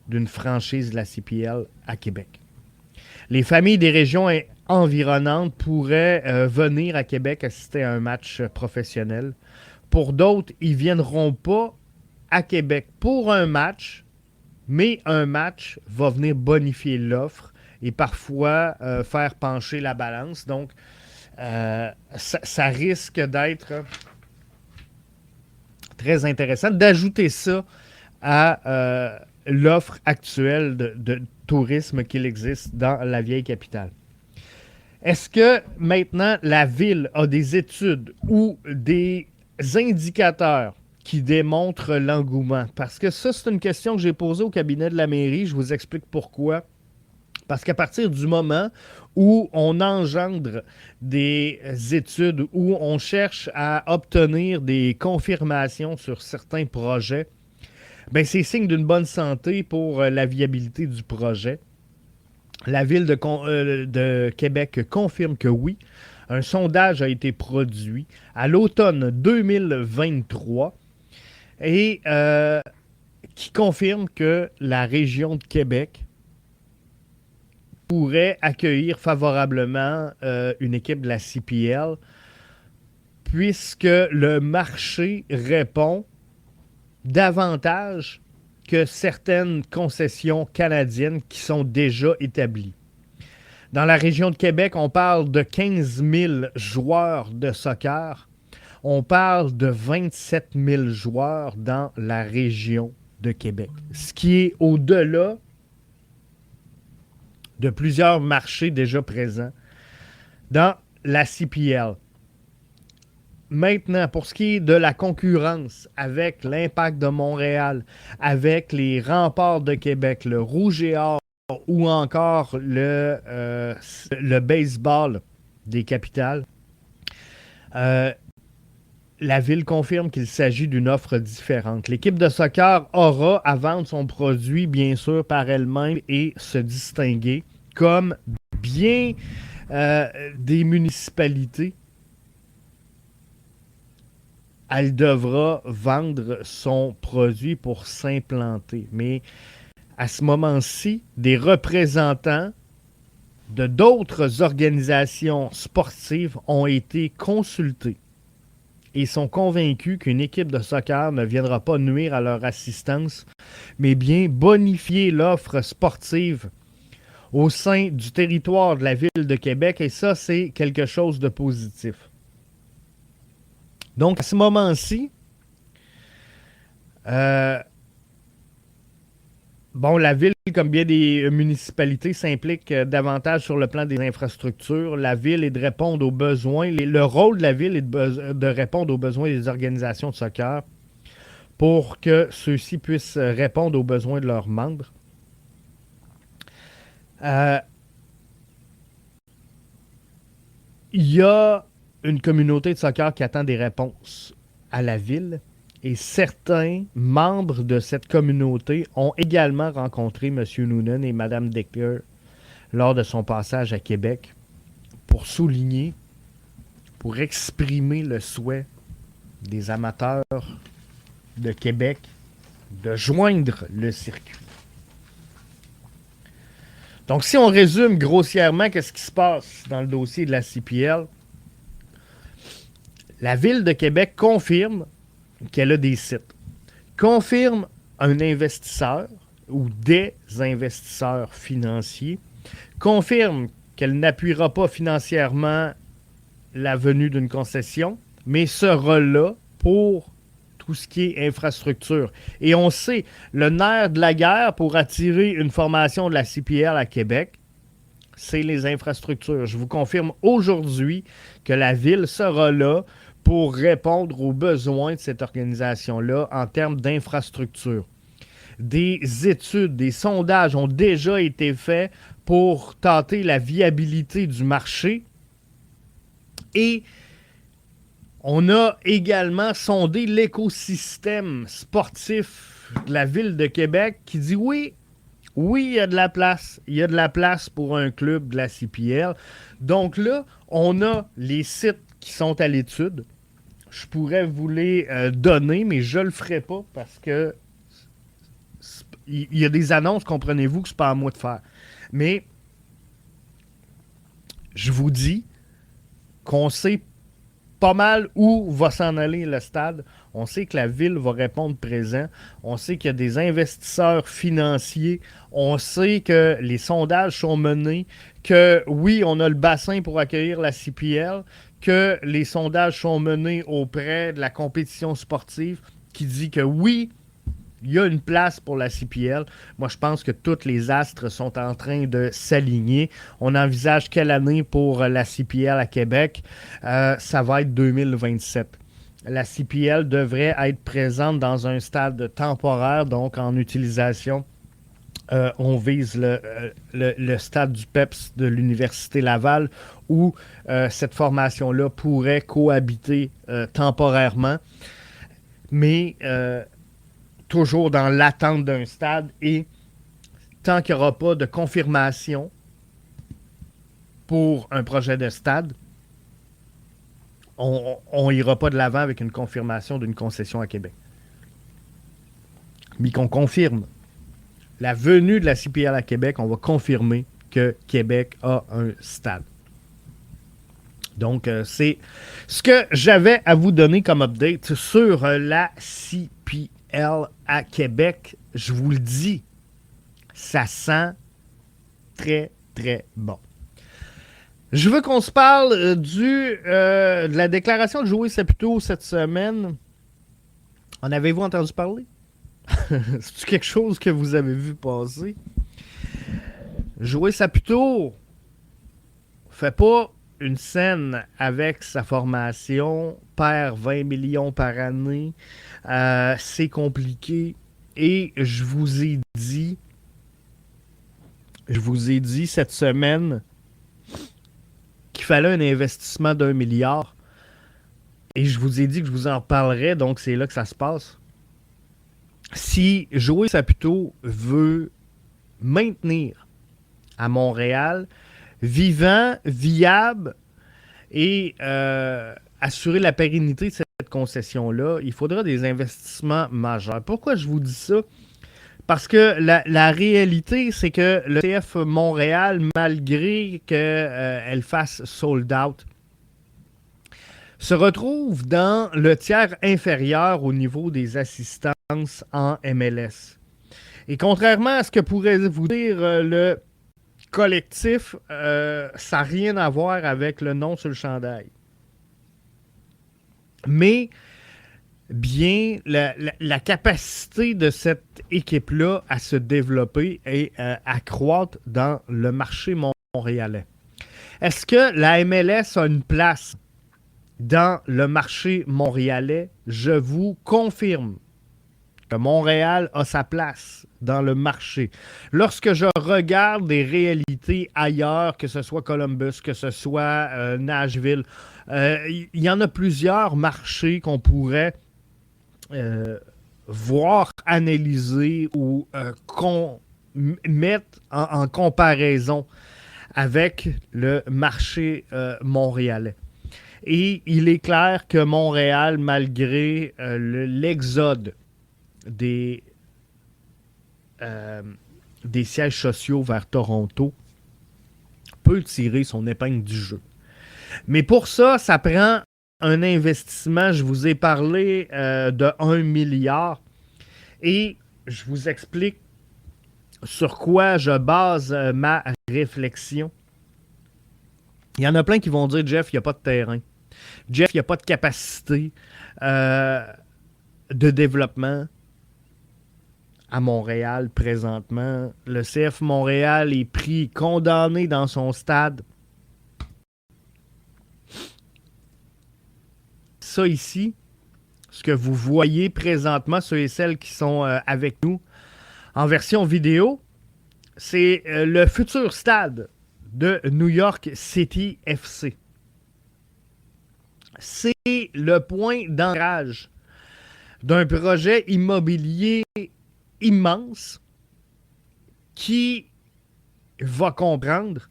d'une franchise de la CPL à Québec. Les familles des régions environnantes pourraient venir à Québec assister à un match professionnel. Pour d'autres, ils ne viendront pas à Québec pour un match, mais un match va venir bonifier l'offre et parfois faire pencher la balance. Donc, ça risque d'être très intéressant d'ajouter ça à l'offre actuelle de tourisme qu'il existe dans la vieille capitale. Est-ce que maintenant la Ville a des études ou des indicateurs qui démontrent l'engouement? Parce que ça, c'est une question que j'ai posée au cabinet de la mairie. Je vous explique pourquoi. Parce qu'à partir du moment où on engendre des études, où on cherche à obtenir des confirmations sur certains projets, ben c'est signe d'une bonne santé pour la viabilité du projet. La Ville de Québec confirme que oui, un sondage a été produit à l'automne 2023 et qui confirme que la région de Québec pourrait accueillir favorablement une équipe de la CPL puisque le marché répond davantage que certaines concessions canadiennes qui sont déjà établies. Dans la région de Québec, on parle de 15 000 joueurs de soccer. On parle de 27 000 joueurs dans la région de Québec, ce qui est au-delà de plusieurs marchés déjà présents dans la CPL. Maintenant, pour ce qui est de la concurrence avec l'Impact de Montréal, avec les Remparts de Québec, le Rouge et Or ou encore le baseball des capitales, la Ville confirme qu'il s'agit d'une offre différente. L'équipe de soccer aura à vendre son produit, bien sûr, par elle-même et se distinguer comme bien des municipalités. Elle devra vendre son produit pour s'implanter. Mais à ce moment-ci, des représentants de d'autres organisations sportives ont été consultés et sont convaincus qu'une équipe de soccer ne viendra pas nuire à leur assistance, mais bien bonifier l'offre sportive au sein du territoire de la Ville de Québec. Et ça, c'est quelque chose de positif. Donc, à ce moment-ci, la Ville, comme bien des municipalités, s'implique davantage sur le plan des infrastructures. La Ville est de répondre aux besoins. Le rôle de la Ville est de répondre aux besoins des organisations de soccer pour que ceux-ci puissent répondre aux besoins de leurs membres. Il y a une communauté de soccer qui attend des réponses à la Ville et certains membres de cette communauté ont également rencontré M. Noonan et Mme Decker lors de son passage à Québec pour souligner, pour exprimer le souhait des amateurs de Québec de joindre le circuit. Donc, si on résume grossièrement qu'est-ce qui se passe dans le dossier de la CPL, La Ville de Québec confirme qu'elle a des sites. Confirme un investisseur ou des investisseurs financiers. Confirme qu'elle n'appuiera pas financièrement la venue d'une concession, mais sera là pour tout ce qui est infrastructure. Et on sait, le nerf de la guerre pour attirer une formation de la CPL à Québec, c'est les infrastructures. Je vous confirme aujourd'hui que la Ville sera là pour répondre aux besoins de cette organisation-là en termes d'infrastructure. Des études, des sondages ont déjà été faits pour tenter la viabilité du marché. Et on a également sondé l'écosystème sportif de la Ville de Québec qui dit oui, il y a de la place. Il y a de la place pour un club de la CPL. Donc là, on a les sites qui sont à l'étude. Je pourrais vous les donner, mais je ne le ferai pas parce que il y a des annonces, comprenez-vous, que ce n'est pas à moi de faire. Mais je vous dis qu'on sait pas mal où va s'en aller le stade. On sait que la Ville va répondre présent. On sait qu'il y a des investisseurs financiers. On sait que les sondages sont menés, que oui, on a le bassin pour accueillir la CPL, que les sondages sont menés auprès de la compétition sportive qui dit que oui, il y a une place pour la CPL. Moi, je pense que tous les astres sont en train de s'aligner. On envisage quelle année pour la CPL à Québec? Ça va être 2027. La CPL devrait être présente dans un stade temporaire, donc en utilisation. On vise le stade du PEPS de l'Université Laval où cette formation-là pourrait cohabiter temporairement. Mais toujours dans l'attente d'un stade et tant qu'il n'y aura pas de confirmation pour un projet de stade, on n'ira pas de l'avant avec une confirmation d'une concession à Québec. Mais qu'on confirme la venue de la CPL à Québec, on va confirmer que Québec a un stade. Donc, c'est ce que j'avais à vous donner comme update sur la CPL à Québec. Je vous le dis, ça sent très, très bon. Je veux qu'on se parle de la déclaration de Joey Saputo cette semaine. En avez-vous entendu parler? C'est quelque chose que vous avez vu passer? Joey Saputo fait pas une scène avec sa formation, perd 20 millions par année, c'est compliqué. Et je vous ai dit cette semaine qu'il fallait un investissement d'1 milliard. Et je vous ai dit que je vous en parlerais, donc c'est là que ça se passe. Si Joey Saputo veut maintenir à Montréal, vivant, viable et assurer la pérennité de cette concession-là, il faudra des investissements majeurs. Pourquoi je vous dis ça? Parce que la réalité, c'est que le CF Montréal, malgré qu'elle fasse sold out, se retrouve dans le tiers inférieur au niveau des assistances en MLS. Et contrairement à ce que pourrait vous dire le collectif, ça n'a rien à voir avec le nom sur le chandail. Mais bien, la capacité de cette équipe-là à se développer et à croître dans le marché montréalais. Est-ce que la MLS a une place dans le marché montréalais? Je vous confirme que Montréal a sa place dans le marché. Lorsque je regarde des réalités ailleurs, que ce soit Columbus, que ce soit Nashville, il y en a plusieurs marchés qu'on pourrait voir, analyser ou mettre en comparaison avec le marché montréalais. Et il est clair que Montréal, malgré l'exode des sièges sociaux vers Toronto, peut tirer son épingle du jeu. Mais pour ça, ça prend un investissement, je vous ai parlé de 1 milliard et je vous explique sur quoi je base ma réflexion. Il y en a plein qui vont dire, Jeff, il n'y a pas de terrain. Jeff, il n'y a pas de capacité de développement à Montréal présentement. Le CF Montréal est pris, condamné dans son stade. Ça ici, ce que vous voyez présentement, ceux et celles qui sont avec nous en version vidéo, c'est le futur stade de New York City FC. C'est le point d'ancrage d'un projet immobilier immense qui va comprendre,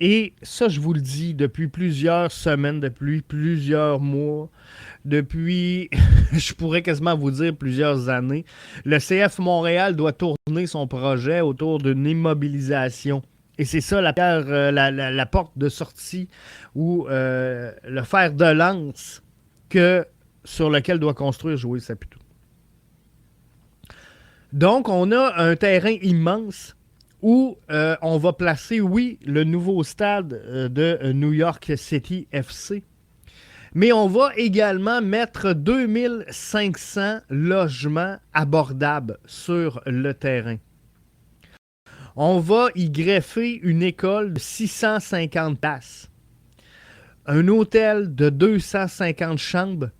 et ça je vous le dis depuis plusieurs semaines, depuis plusieurs mois, depuis, je pourrais quasiment vous dire plusieurs années, le CF Montréal doit tourner son projet autour d'une immobilisation. Et c'est ça la porte de sortie ou le fer de lance sur lequel doit construire Joël Saputo. Donc, on a un terrain immense où on va placer, oui, le nouveau stade de New York City FC, mais on va également mettre 2500 logements abordables sur le terrain. On va y greffer une école de 650 places, un hôtel de 250 chambres,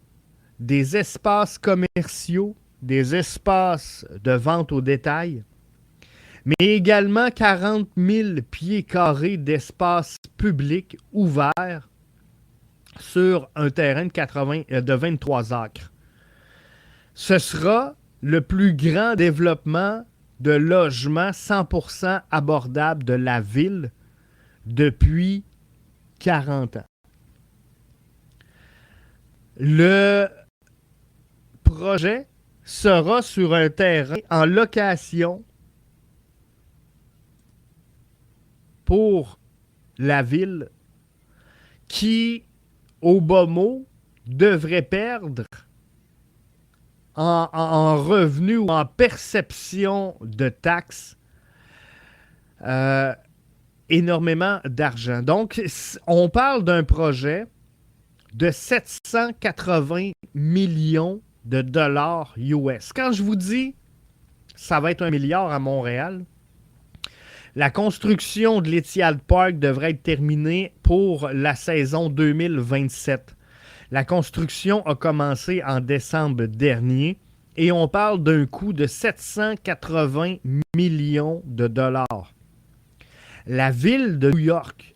des espaces commerciaux, des espaces de vente au détail, mais également 40 000 pieds carrés d'espace public ouverts sur un terrain de 23 acres. Ce sera le plus grand développement de logements 100% abordables de la ville depuis 40 ans. Le projet sera sur un terrain en location pour la ville qui, au bas mot, devrait perdre en revenus ou en perception de taxes énormément d'argent. Donc, on parle d'un projet de 780 millions de dollars US. Quand je vous dis ça va être 1 milliard à Montréal, la construction de l'Etihad Park devrait être terminée pour la saison 2027. La construction a commencé en décembre dernier et on parle d'un coût de 780 millions de dollars. La ville de New York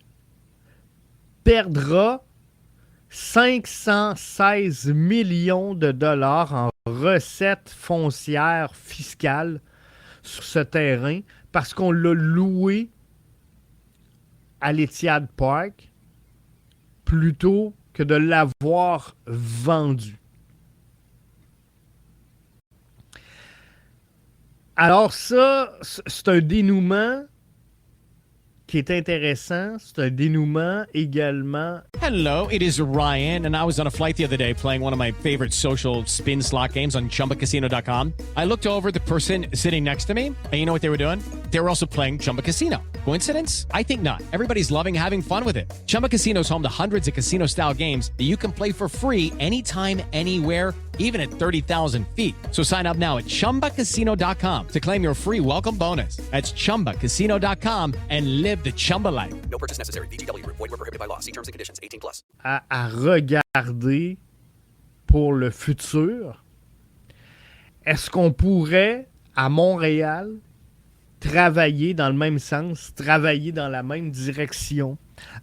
perdra 516 millions de dollars en recettes foncières fiscales sur ce terrain parce qu'on l'a loué à l'Etihad Park plutôt que de l'avoir vendu. Alors ça, c'est un dénouement qui est intéressant. C'est un dénouement également. Hello, it is Ryan, and I was on a flight the other day playing one of my favorite social spin slot games on ChumbaCasino.com. I looked over at the person sitting next to me, and you know what they were doing? They were also playing Chumba Casino. Coincidence? I think not. Everybody's loving having fun with it. Chumba Casino is home to hundreds of casino-style games that you can play for free anytime, anywhere, even at 30,000 feet. So sign up now at ChumbaCasino.com to claim your free welcome bonus. That's ChumbaCasino.com and live the Chumba life. No purchase necessary. VGW Group. Void where prohibited by law. See terms and conditions. 18+. À regarder pour le futur. Est-ce qu'on pourrait, à Montréal, travailler dans le même sens, travailler dans la même direction,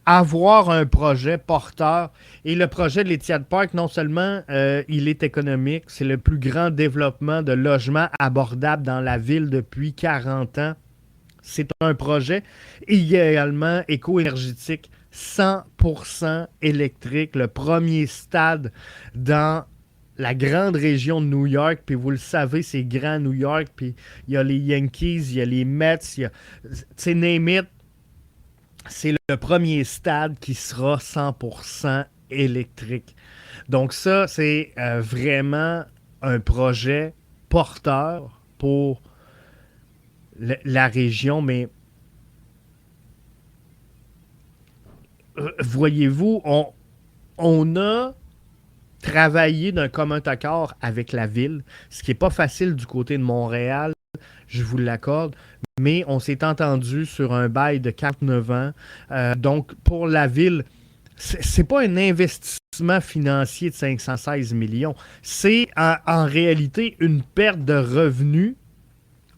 avoir un projet porteur? Et le projet de l'Etihad Park, non seulement il est économique, c'est le plus grand développement de logements abordables dans la ville depuis 40 ans. C'est un projet également éco-énergétique, 100% électrique, le premier stade dans la grande région de New York, puis vous le savez, c'est grand New York, puis il y a les Yankees, il y a les Mets, il y a, tu sais, name it, c'est le premier stade qui sera 100% électrique. Donc ça, c'est vraiment un projet porteur pour la région, mais voyez-vous, on a travaillé d'un commun accord avec la ville, ce qui n'est pas facile du côté de Montréal, je vous l'accorde, mais on s'est entendu sur un bail de 49 ans. Donc, pour la ville, c'est pas un investissement financier de 516 millions. C'est en réalité une perte de revenus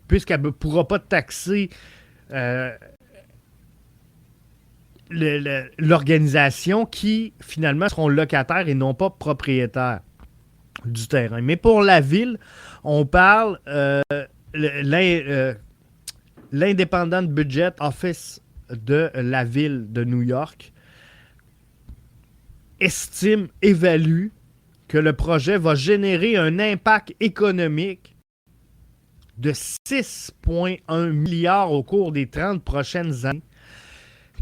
puisqu'elle ne pourra pas taxer l'organisation qui, finalement, seront locataires et non pas propriétaires du terrain. Mais pour la ville, on parle l'Independent Budget Office de la ville de New York évalue que le projet va générer un impact économique de 6,1 milliards au cours des 30 prochaines années,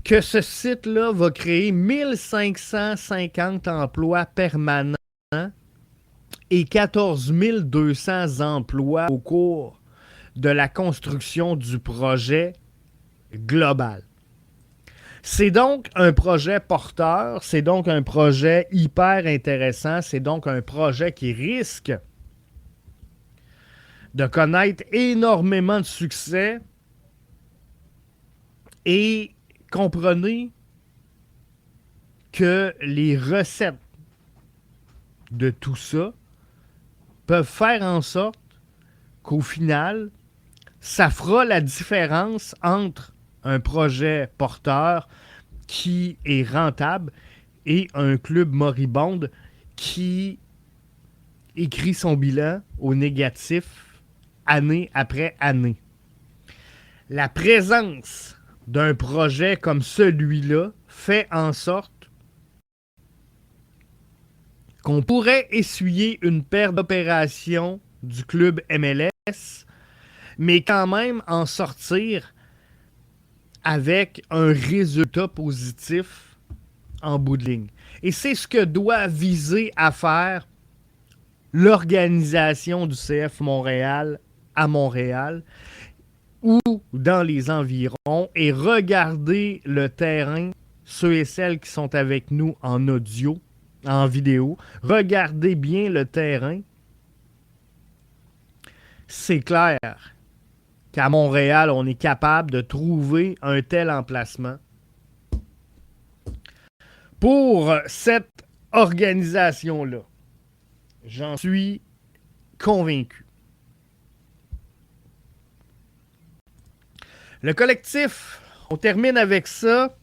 que ce site-là va créer 1550 emplois permanents et 14 200 emplois au cours de la construction du projet global. C'est donc un projet porteur, c'est donc un projet hyper intéressant, c'est donc un projet qui risque de connaître énormément de succès et comprenez que les recettes de tout ça peuvent faire en sorte qu'au final, ça fera la différence entre un projet porteur qui est rentable et un club moribonde qui écrit son bilan au négatif année après année. La présence d'un projet comme celui-là fait en sorte qu'on pourrait essuyer une perte d'opération du club MLS, mais quand même en sortir avec un résultat positif en bout de ligne. Et c'est ce que doit viser à faire l'organisation du CF Montréal à Montréal ou dans les environs et regarder le terrain, ceux et celles qui sont avec nous en audio, en vidéo, regardez bien le terrain. C'est clair qu'à Montréal, on est capable de trouver un tel emplacement pour cette organisation-là. J'en suis convaincu. Le collectif, on termine avec ça.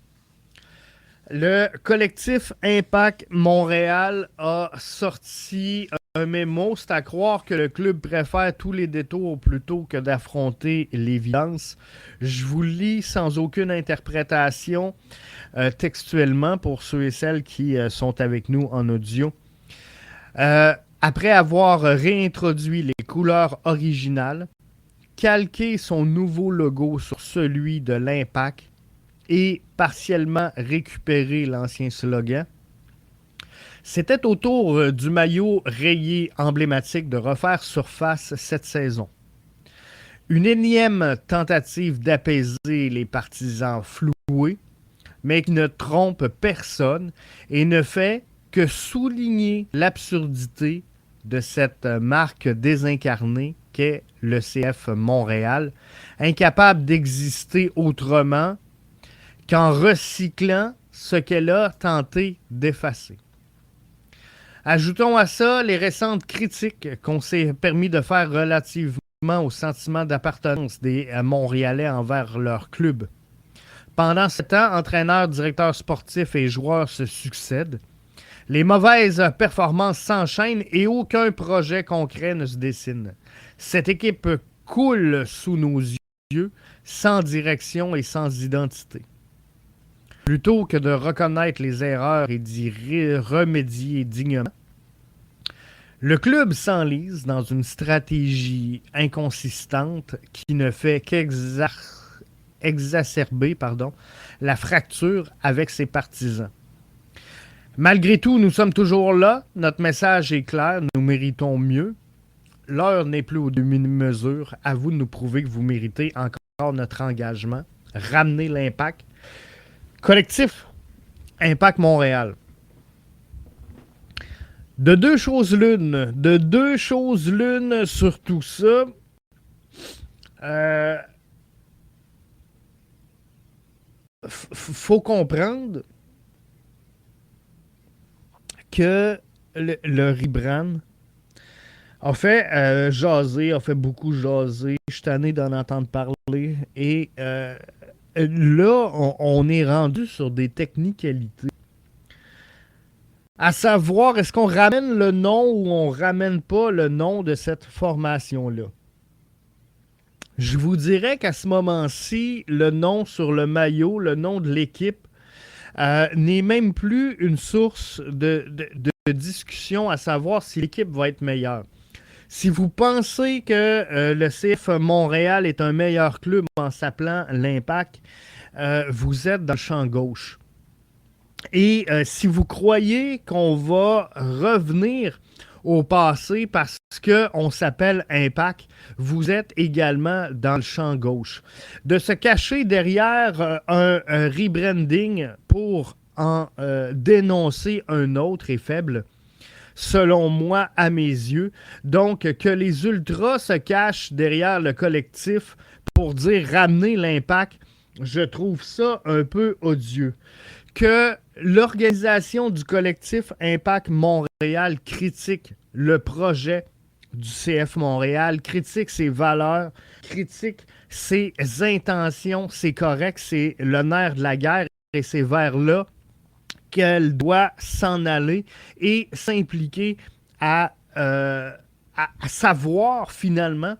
Le collectif Impact Montréal a sorti un mémo. C'est à croire que le club préfère tous les détours plutôt que d'affronter l'évidence. Je vous lis sans aucune interprétation textuellement pour ceux et celles qui sont avec nous en audio. Après avoir réintroduit les couleurs originales, calqué son nouveau logo sur celui de l'Impact et partiellement récupéré l'ancien slogan, c'était au tour du maillot rayé emblématique de refaire surface cette saison. Une énième tentative d'apaiser les partisans floués, mais qui ne trompe personne et ne fait que souligner l'absurdité de cette marque désincarnée qu'est le CF Montréal, incapable d'exister autrement qu'en recyclant ce qu'elle a tenté d'effacer. Ajoutons à ça les récentes critiques qu'on s'est permis de faire relativement au sentiment d'appartenance des Montréalais envers leur club. Pendant ce temps, entraîneurs, directeurs sportifs et joueurs se succèdent. Les mauvaises performances s'enchaînent et aucun projet concret ne se dessine. Cette équipe coule sous nos yeux, sans direction et sans identité. Plutôt que de reconnaître les erreurs et d'y remédier dignement, le club s'enlise dans une stratégie inconsistante qui ne fait qu'exacerber la fracture avec ses partisans. Malgré tout, nous sommes toujours là. Notre message est clair. Nous méritons mieux. L'heure n'est plus aux demi-mesures. À vous de nous prouver que vous méritez encore notre engagement. Ramener l'impact. Collectif Impact Montréal. De deux choses l'une sur tout ça. Faut comprendre que le rebrand a fait jaser, a fait beaucoup jaser. Je suis tanné d'en entendre parler. Et là, on est rendu sur des technicalités. À savoir, est-ce qu'on ramène le nom ou on ramène pas le nom de cette formation-là? Je vous dirais qu'à ce moment-ci, le nom sur le maillot, le nom de l'équipe, n'est même plus une source de discussion à savoir si l'équipe va être meilleure. Si vous pensez que le CF Montréal est un meilleur club en s'appelant l'Impact, vous êtes dans le champ gauche. Et si vous croyez qu'on va revenir au passé parce qu'on s'appelle Impact, vous êtes également dans le champ gauche. De se cacher derrière un rebranding pour en dénoncer un autre est faible, selon moi, à mes yeux. Donc, que les Ultras se cachent derrière le collectif pour dire ramener l'Impact, je trouve ça un peu odieux. Que l'organisation du collectif Impact Montréal critique le projet du CF Montréal, critique ses valeurs, critique ses intentions, c'est correct, c'est le nerf de la guerre et c'est vers là qu'elle doit s'en aller et s'impliquer à savoir finalement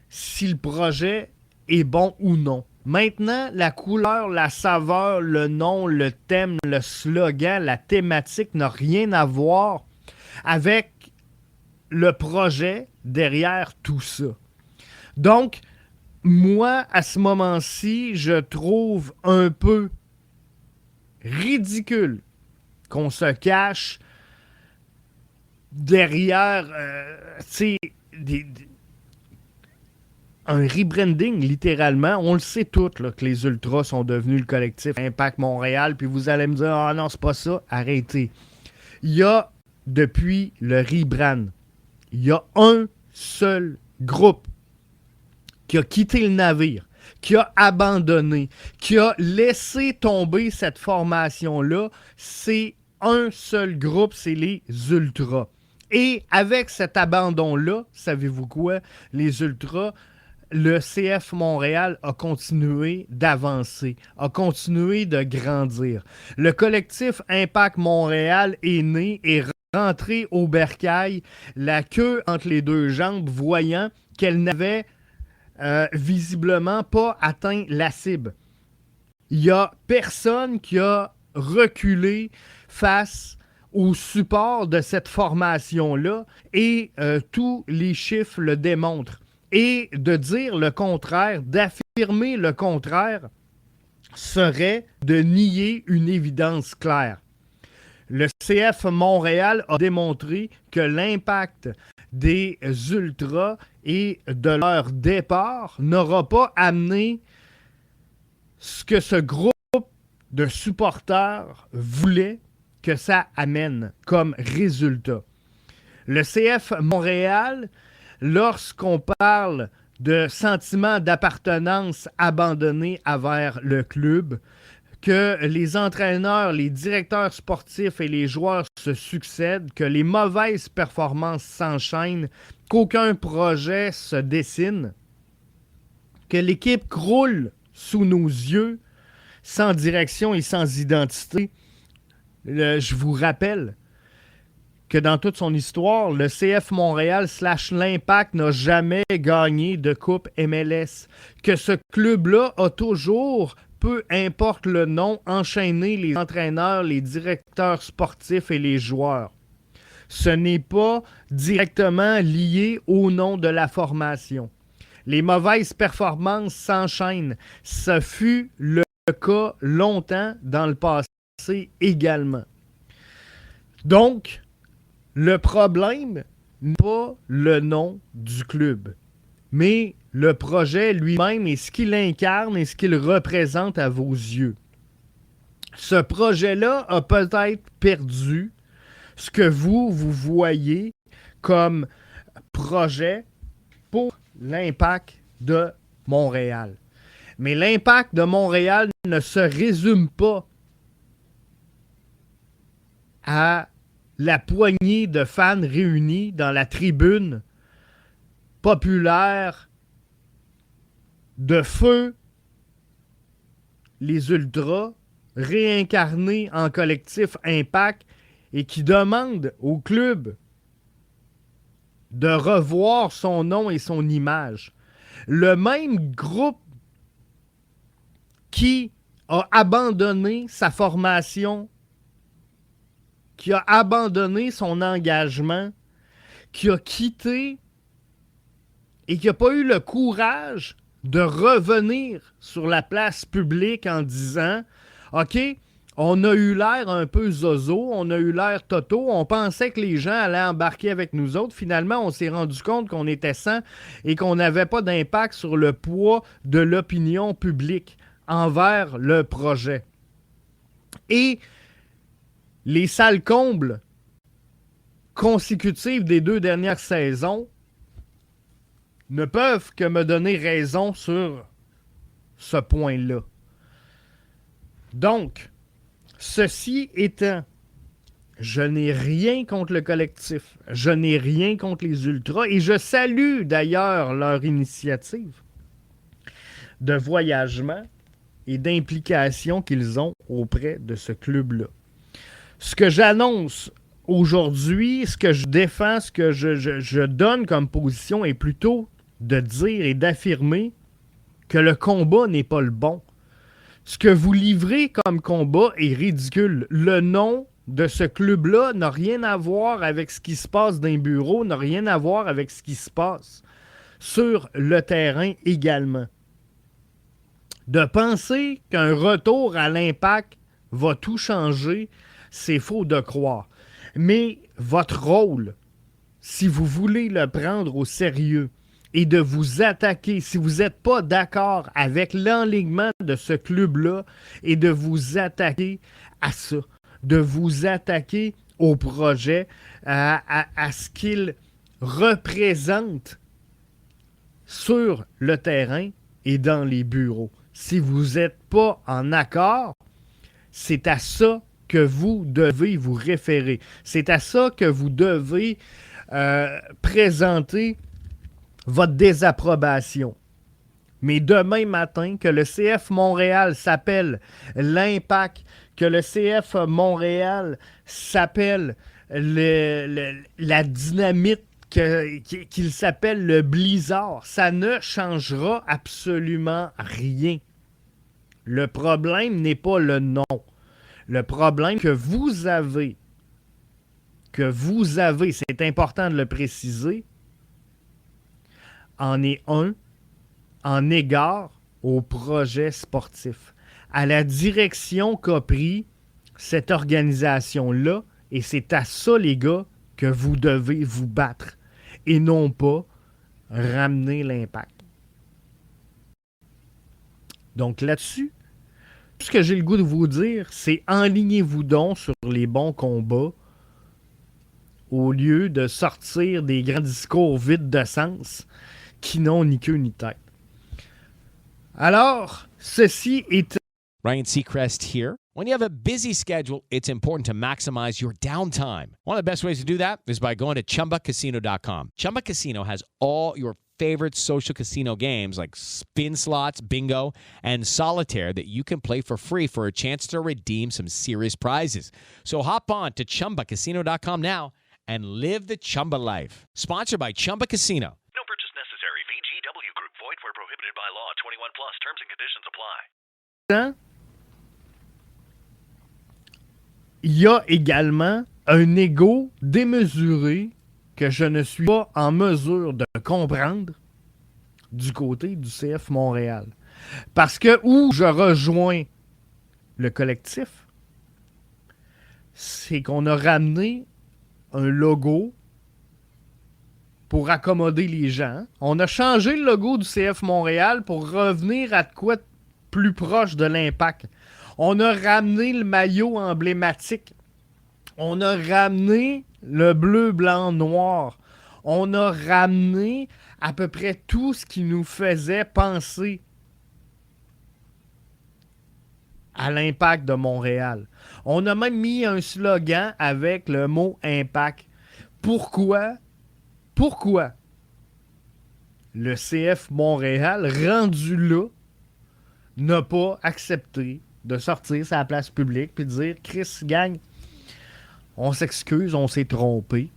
si le projet est bon ou non. Maintenant, la couleur, la saveur, le nom, le thème, le slogan, la thématique n'a rien à voir avec le projet derrière tout ça. Donc, moi, à ce moment-ci, je trouve un peu ridicule qu'on se cache derrière un rebranding, littéralement. On le sait tous là, que les Ultras sont devenus le collectif Impact Montréal, puis vous allez me dire « Ah non, c'est pas ça. » Arrêtez. Il y a, depuis le rebrand, il y a un seul groupe qui a quitté le navire, qui a abandonné, qui a laissé tomber cette formation-là. C'est un seul groupe, c'est les Ultras. Et avec cet abandon-là, savez-vous quoi? Les Ultras, le CF Montréal a continué d'avancer, a continué de grandir. Le collectif Impact Montréal est né et rentré au bercail, la queue entre les deux jambes, voyant qu'elle n'avait visiblement pas atteint la cible. Il n'y a personne qui a reculé face au support de cette formation-là et tous les chiffres le démontrent. Et de dire le contraire, d'affirmer le contraire, serait de nier une évidence claire. Le CF Montréal a démontré que l'impact des Ultras et de leur départ n'aura pas amené ce que ce groupe de supporters voulait que ça amène comme résultat. Le CF Montréal, lorsqu'on parle de sentiment d'appartenance abandonné envers le club, que les entraîneurs, les directeurs sportifs et les joueurs se succèdent, que les mauvaises performances s'enchaînent, qu'aucun projet se dessine, que l'équipe croule sous nos yeux, sans direction et sans identité. Je vous rappelle que dans toute son histoire, le CF Montréal / l'Impact n'a jamais gagné de coupe MLS. Que ce club-là a toujours, peu importe le nom, enchaîné les entraîneurs, les directeurs sportifs et les joueurs. Ce n'est pas directement lié au nom de la formation. Les mauvaises performances s'enchaînent. Ce fut le cas longtemps dans le passé. également. Donc, le problème n'est pas le nom du club, mais le projet lui-même et ce qu'il incarne et ce qu'il représente à vos yeux. Ce projet-là a peut-être perdu ce que vous voyez comme projet pour l'Impact de Montréal. Mais l'Impact de Montréal ne se résume pas à la poignée de fans réunis dans la tribune populaire de feu les Ultras, réincarnés en collectif Impact et qui demandent au club de revoir son nom et son image. Le même groupe qui a abandonné sa formation, qui a abandonné son engagement, qui a quitté et qui n'a pas eu le courage de revenir sur la place publique en disant « OK, on a eu l'air un peu zozo, on a eu l'air toto, on pensait que les gens allaient embarquer avec nous autres. Finalement, on s'est rendu compte qu'on était sans et qu'on n'avait pas d'impact sur le poids de l'opinion publique envers le projet. » Et les salles combles consécutives des 2 dernières saisons ne peuvent que me donner raison sur ce point-là. Donc, ceci étant, je n'ai rien contre le collectif, je n'ai rien contre les Ultras et je salue d'ailleurs leur initiative de voyagement et d'implication qu'ils ont auprès de ce club-là. Ce que j'annonce aujourd'hui, ce que je défends, ce que je donne comme position est plutôt de dire et d'affirmer que le combat n'est pas le bon. Ce que vous livrez comme combat est ridicule. Le nom de ce club-là n'a rien à voir avec ce qui se passe dans les bureaux, n'a rien à voir avec ce qui se passe sur le terrain également. De penser qu'un retour à l'Impact va tout changer, c'est faux de croire. Mais votre rôle, si vous voulez le prendre au sérieux, et de vous attaquer, si vous n'êtes pas d'accord avec l'enlignement de ce club-là, et de vous attaquer à ça, de vous attaquer au projet, à ce qu'il représente sur le terrain et dans les bureaux. Si vous n'êtes pas en accord, c'est à ça que vous devez vous référer. C'est à ça que vous devez présenter votre désapprobation. Mais demain matin, que le CF Montréal s'appelle l'Impact, que le CF Montréal s'appelle la Dynamite, qu'il s'appelle le Blizzard, ça ne changera absolument rien. Le problème n'est pas le nom. Le problème que vous avez, c'est important de le préciser, en est un en égard au projet sportif, à la direction qu'a pris cette organisation-là, et c'est à ça, les gars, que vous devez vous battre, et non pas ramener l'Impact. Donc là-dessus, tout ce que j'ai le goût de vous dire, c'est enlignez-vous donc sur les bons combats au lieu de sortir des grands discours vides de sens qui n'ont ni queue ni tête. Alors, ceci est... Ryan Seacrest here. When you have a busy schedule, it's important to maximize your downtime. One of the best ways to do that is by going to ChumbaCasino.com. Chumba Casino has all your favorite social casino games like spin slots, bingo, and solitaire that you can play for free for a chance to redeem some serious prizes. So hop on to ChumbaCasino.com now and live the Chumba life. Sponsored by Chumba Casino. No purchase necessary. VGW Group. Void where prohibited by law. 21 plus. Terms and conditions apply. Il y a également un ego démesuré que je ne suis pas en mesure de comprendre du côté du CF Montréal. Parce que où je rejoins le collectif, c'est qu'on a ramené un logo pour accommoder les gens. On a changé le logo du CF Montréal pour revenir à de quoi de plus proche de l'Impact. On a ramené le maillot emblématique. On a ramené le bleu, blanc, noir. On a ramené à peu près tout ce qui nous faisait penser à l'Impact de Montréal. On a même mis un slogan avec le mot Impact. Pourquoi le CF Montréal, rendu là, n'a pas accepté de sortir sa place publique et de dire « Chris, gang, on s'excuse, on s'est trompé.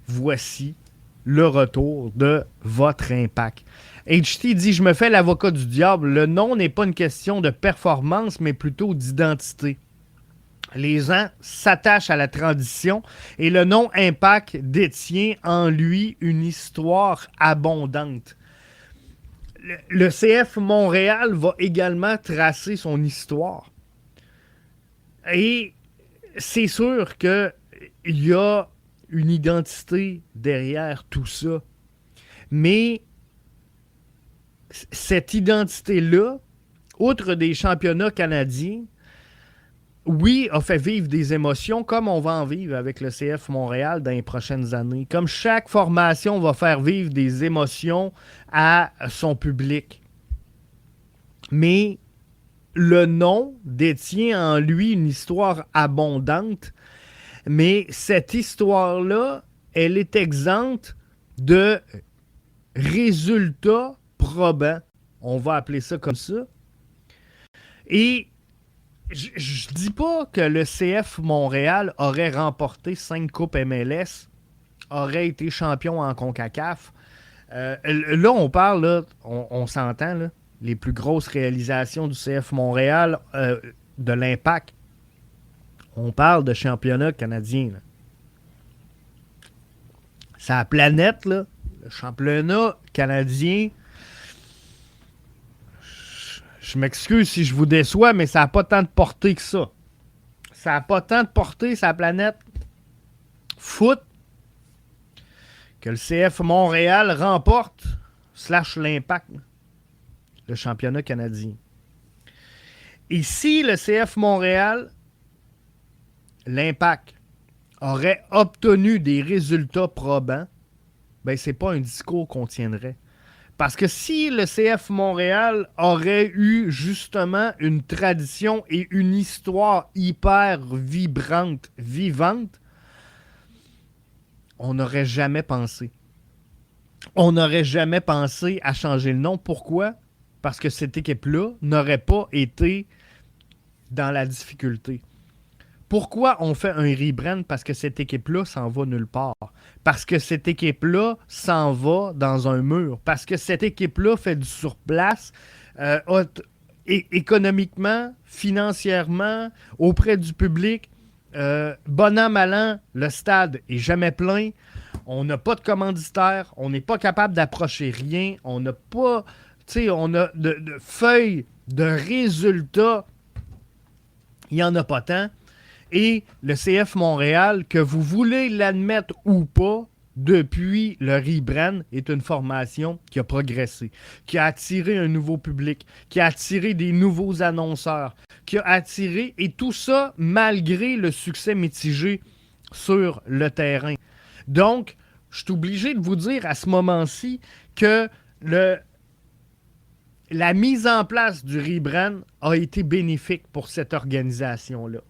Voici le retour de votre Impact. » HT dit « Je me fais l'avocat du diable. Le nom n'est pas une question de performance, mais plutôt d'identité. Les gens s'attachent à la tradition et le nom Impact détient en lui une histoire abondante. » Le CF Montréal va également tracer son histoire. Et c'est sûr qu'il y a une identité derrière tout ça. Mais cette identité-là, outre des championnats canadiens, oui, a fait vivre des émotions comme on va en vivre avec le CF Montréal dans les prochaines années. Comme chaque formation va faire vivre des émotions à son public. Mais le nom détient en lui une histoire abondante, mais cette histoire-là, elle est exempte de résultats probants. On va appeler ça comme ça. Et je dis pas que le CF Montréal aurait remporté 5 coupes MLS, aurait été champion en CONCACAF. Là, on parle, là, on s'entend, là, les plus grosses réalisations du CF Montréal, de l'Impact. On parle de championnat canadien. Là. C'est la planète, là. Le championnat canadien. Je m'excuse si je vous déçois, mais ça n'a pas tant de portée que ça. Ça n'a pas tant de portée, sa planète foot, que le CF Montréal remporte, / l'Impact, le championnat canadien. Et si le CF Montréal, l'Impact, aurait obtenu des résultats probants, ben c'est pas un discours qu'on tiendrait. Parce que si le CF Montréal aurait eu justement une tradition et une histoire hyper vibrante, vivante, on n'aurait jamais pensé. On n'aurait jamais pensé à changer le nom. Pourquoi? Parce que cette équipe-là n'aurait pas été dans la difficulté. Pourquoi on fait un rebrand? Parce que cette équipe-là s'en va nulle part. Parce que cette équipe-là s'en va dans un mur. Parce que cette équipe-là fait du surplace économiquement, financièrement, auprès du public. Bon an, mal an, le stade est jamais plein. On n'a pas de commanditaire. On n'est pas capable d'approcher rien. On n'a pas... Tu sais, on a de feuilles de résultats. Il n'y en a pas tant. Et le CF Montréal, que vous voulez l'admettre ou pas, depuis le rebrand, est une formation qui a progressé, qui a attiré un nouveau public, qui a attiré des nouveaux annonceurs, qui a attiré, et tout ça malgré le succès mitigé sur le terrain. Donc, je suis obligé de vous dire à ce moment-ci que la mise en place du rebrand a été bénéfique pour cette organisation-là.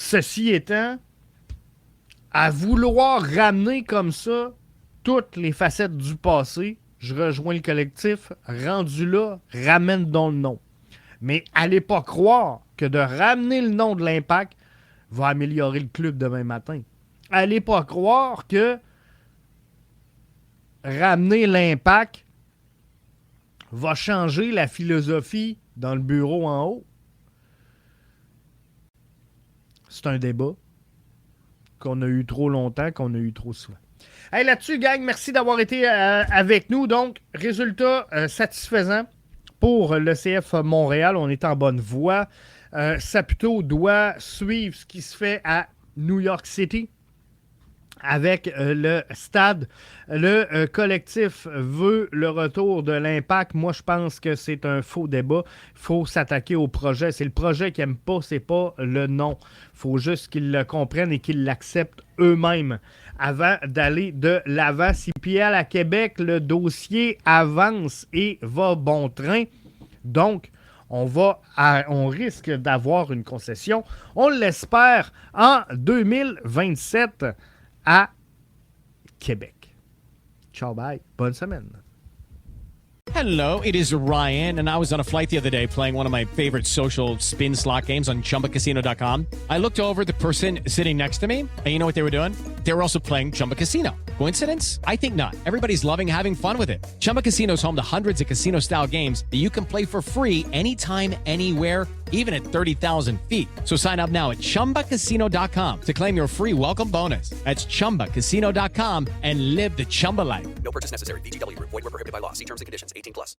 Ceci étant, à vouloir ramener comme ça toutes les facettes du passé, je rejoins le collectif, rendu là, ramène donc le nom. Mais allez pas croire que de ramener le nom de l'Impact va améliorer le club demain matin. Allez pas croire que ramener l'Impact va changer la philosophie dans le bureau en haut. C'est un débat qu'on a eu trop longtemps, qu'on a eu trop souvent. Hey, là-dessus, gang, merci d'avoir été avec nous. Donc, résultat satisfaisant pour le CF Montréal. On est en bonne voie. Saputo doit suivre ce qui se fait à New York City avec le stade. Le collectif veut le retour de l'Impact. Moi, je pense que c'est un faux débat. Il faut s'attaquer au projet. C'est le projet qu'ils n'aiment pas, c'est pas le nom. Il faut juste qu'ils le comprennent et qu'ils l'acceptent eux-mêmes avant d'aller de l'avant. Si PL à Québec, le dossier avance et va bon train. Donc, on risque d'avoir une concession. On l'espère en 2027 à Québec. Ciao, bye. Bonne semaine. Hello, it is Ryan, and I was on a flight the other day playing one of my favorite social spin slot games on ChumbaCasino.com. I looked over at the person sitting next to me, and you know what they were doing? They were also playing Chumba Casino. Coincidence? I think not. Everybody's loving having fun with it. Chumba Casino is home to hundreds of casino-style games that you can play for free anytime, anywhere, even at 30,000 feet. So sign up now at ChumbaCasino.com to claim your free welcome bonus. That's ChumbaCasino.com and live the Chumba life. No purchase necessary. VGW Group. Void where prohibited by law. See terms and conditions. 18+.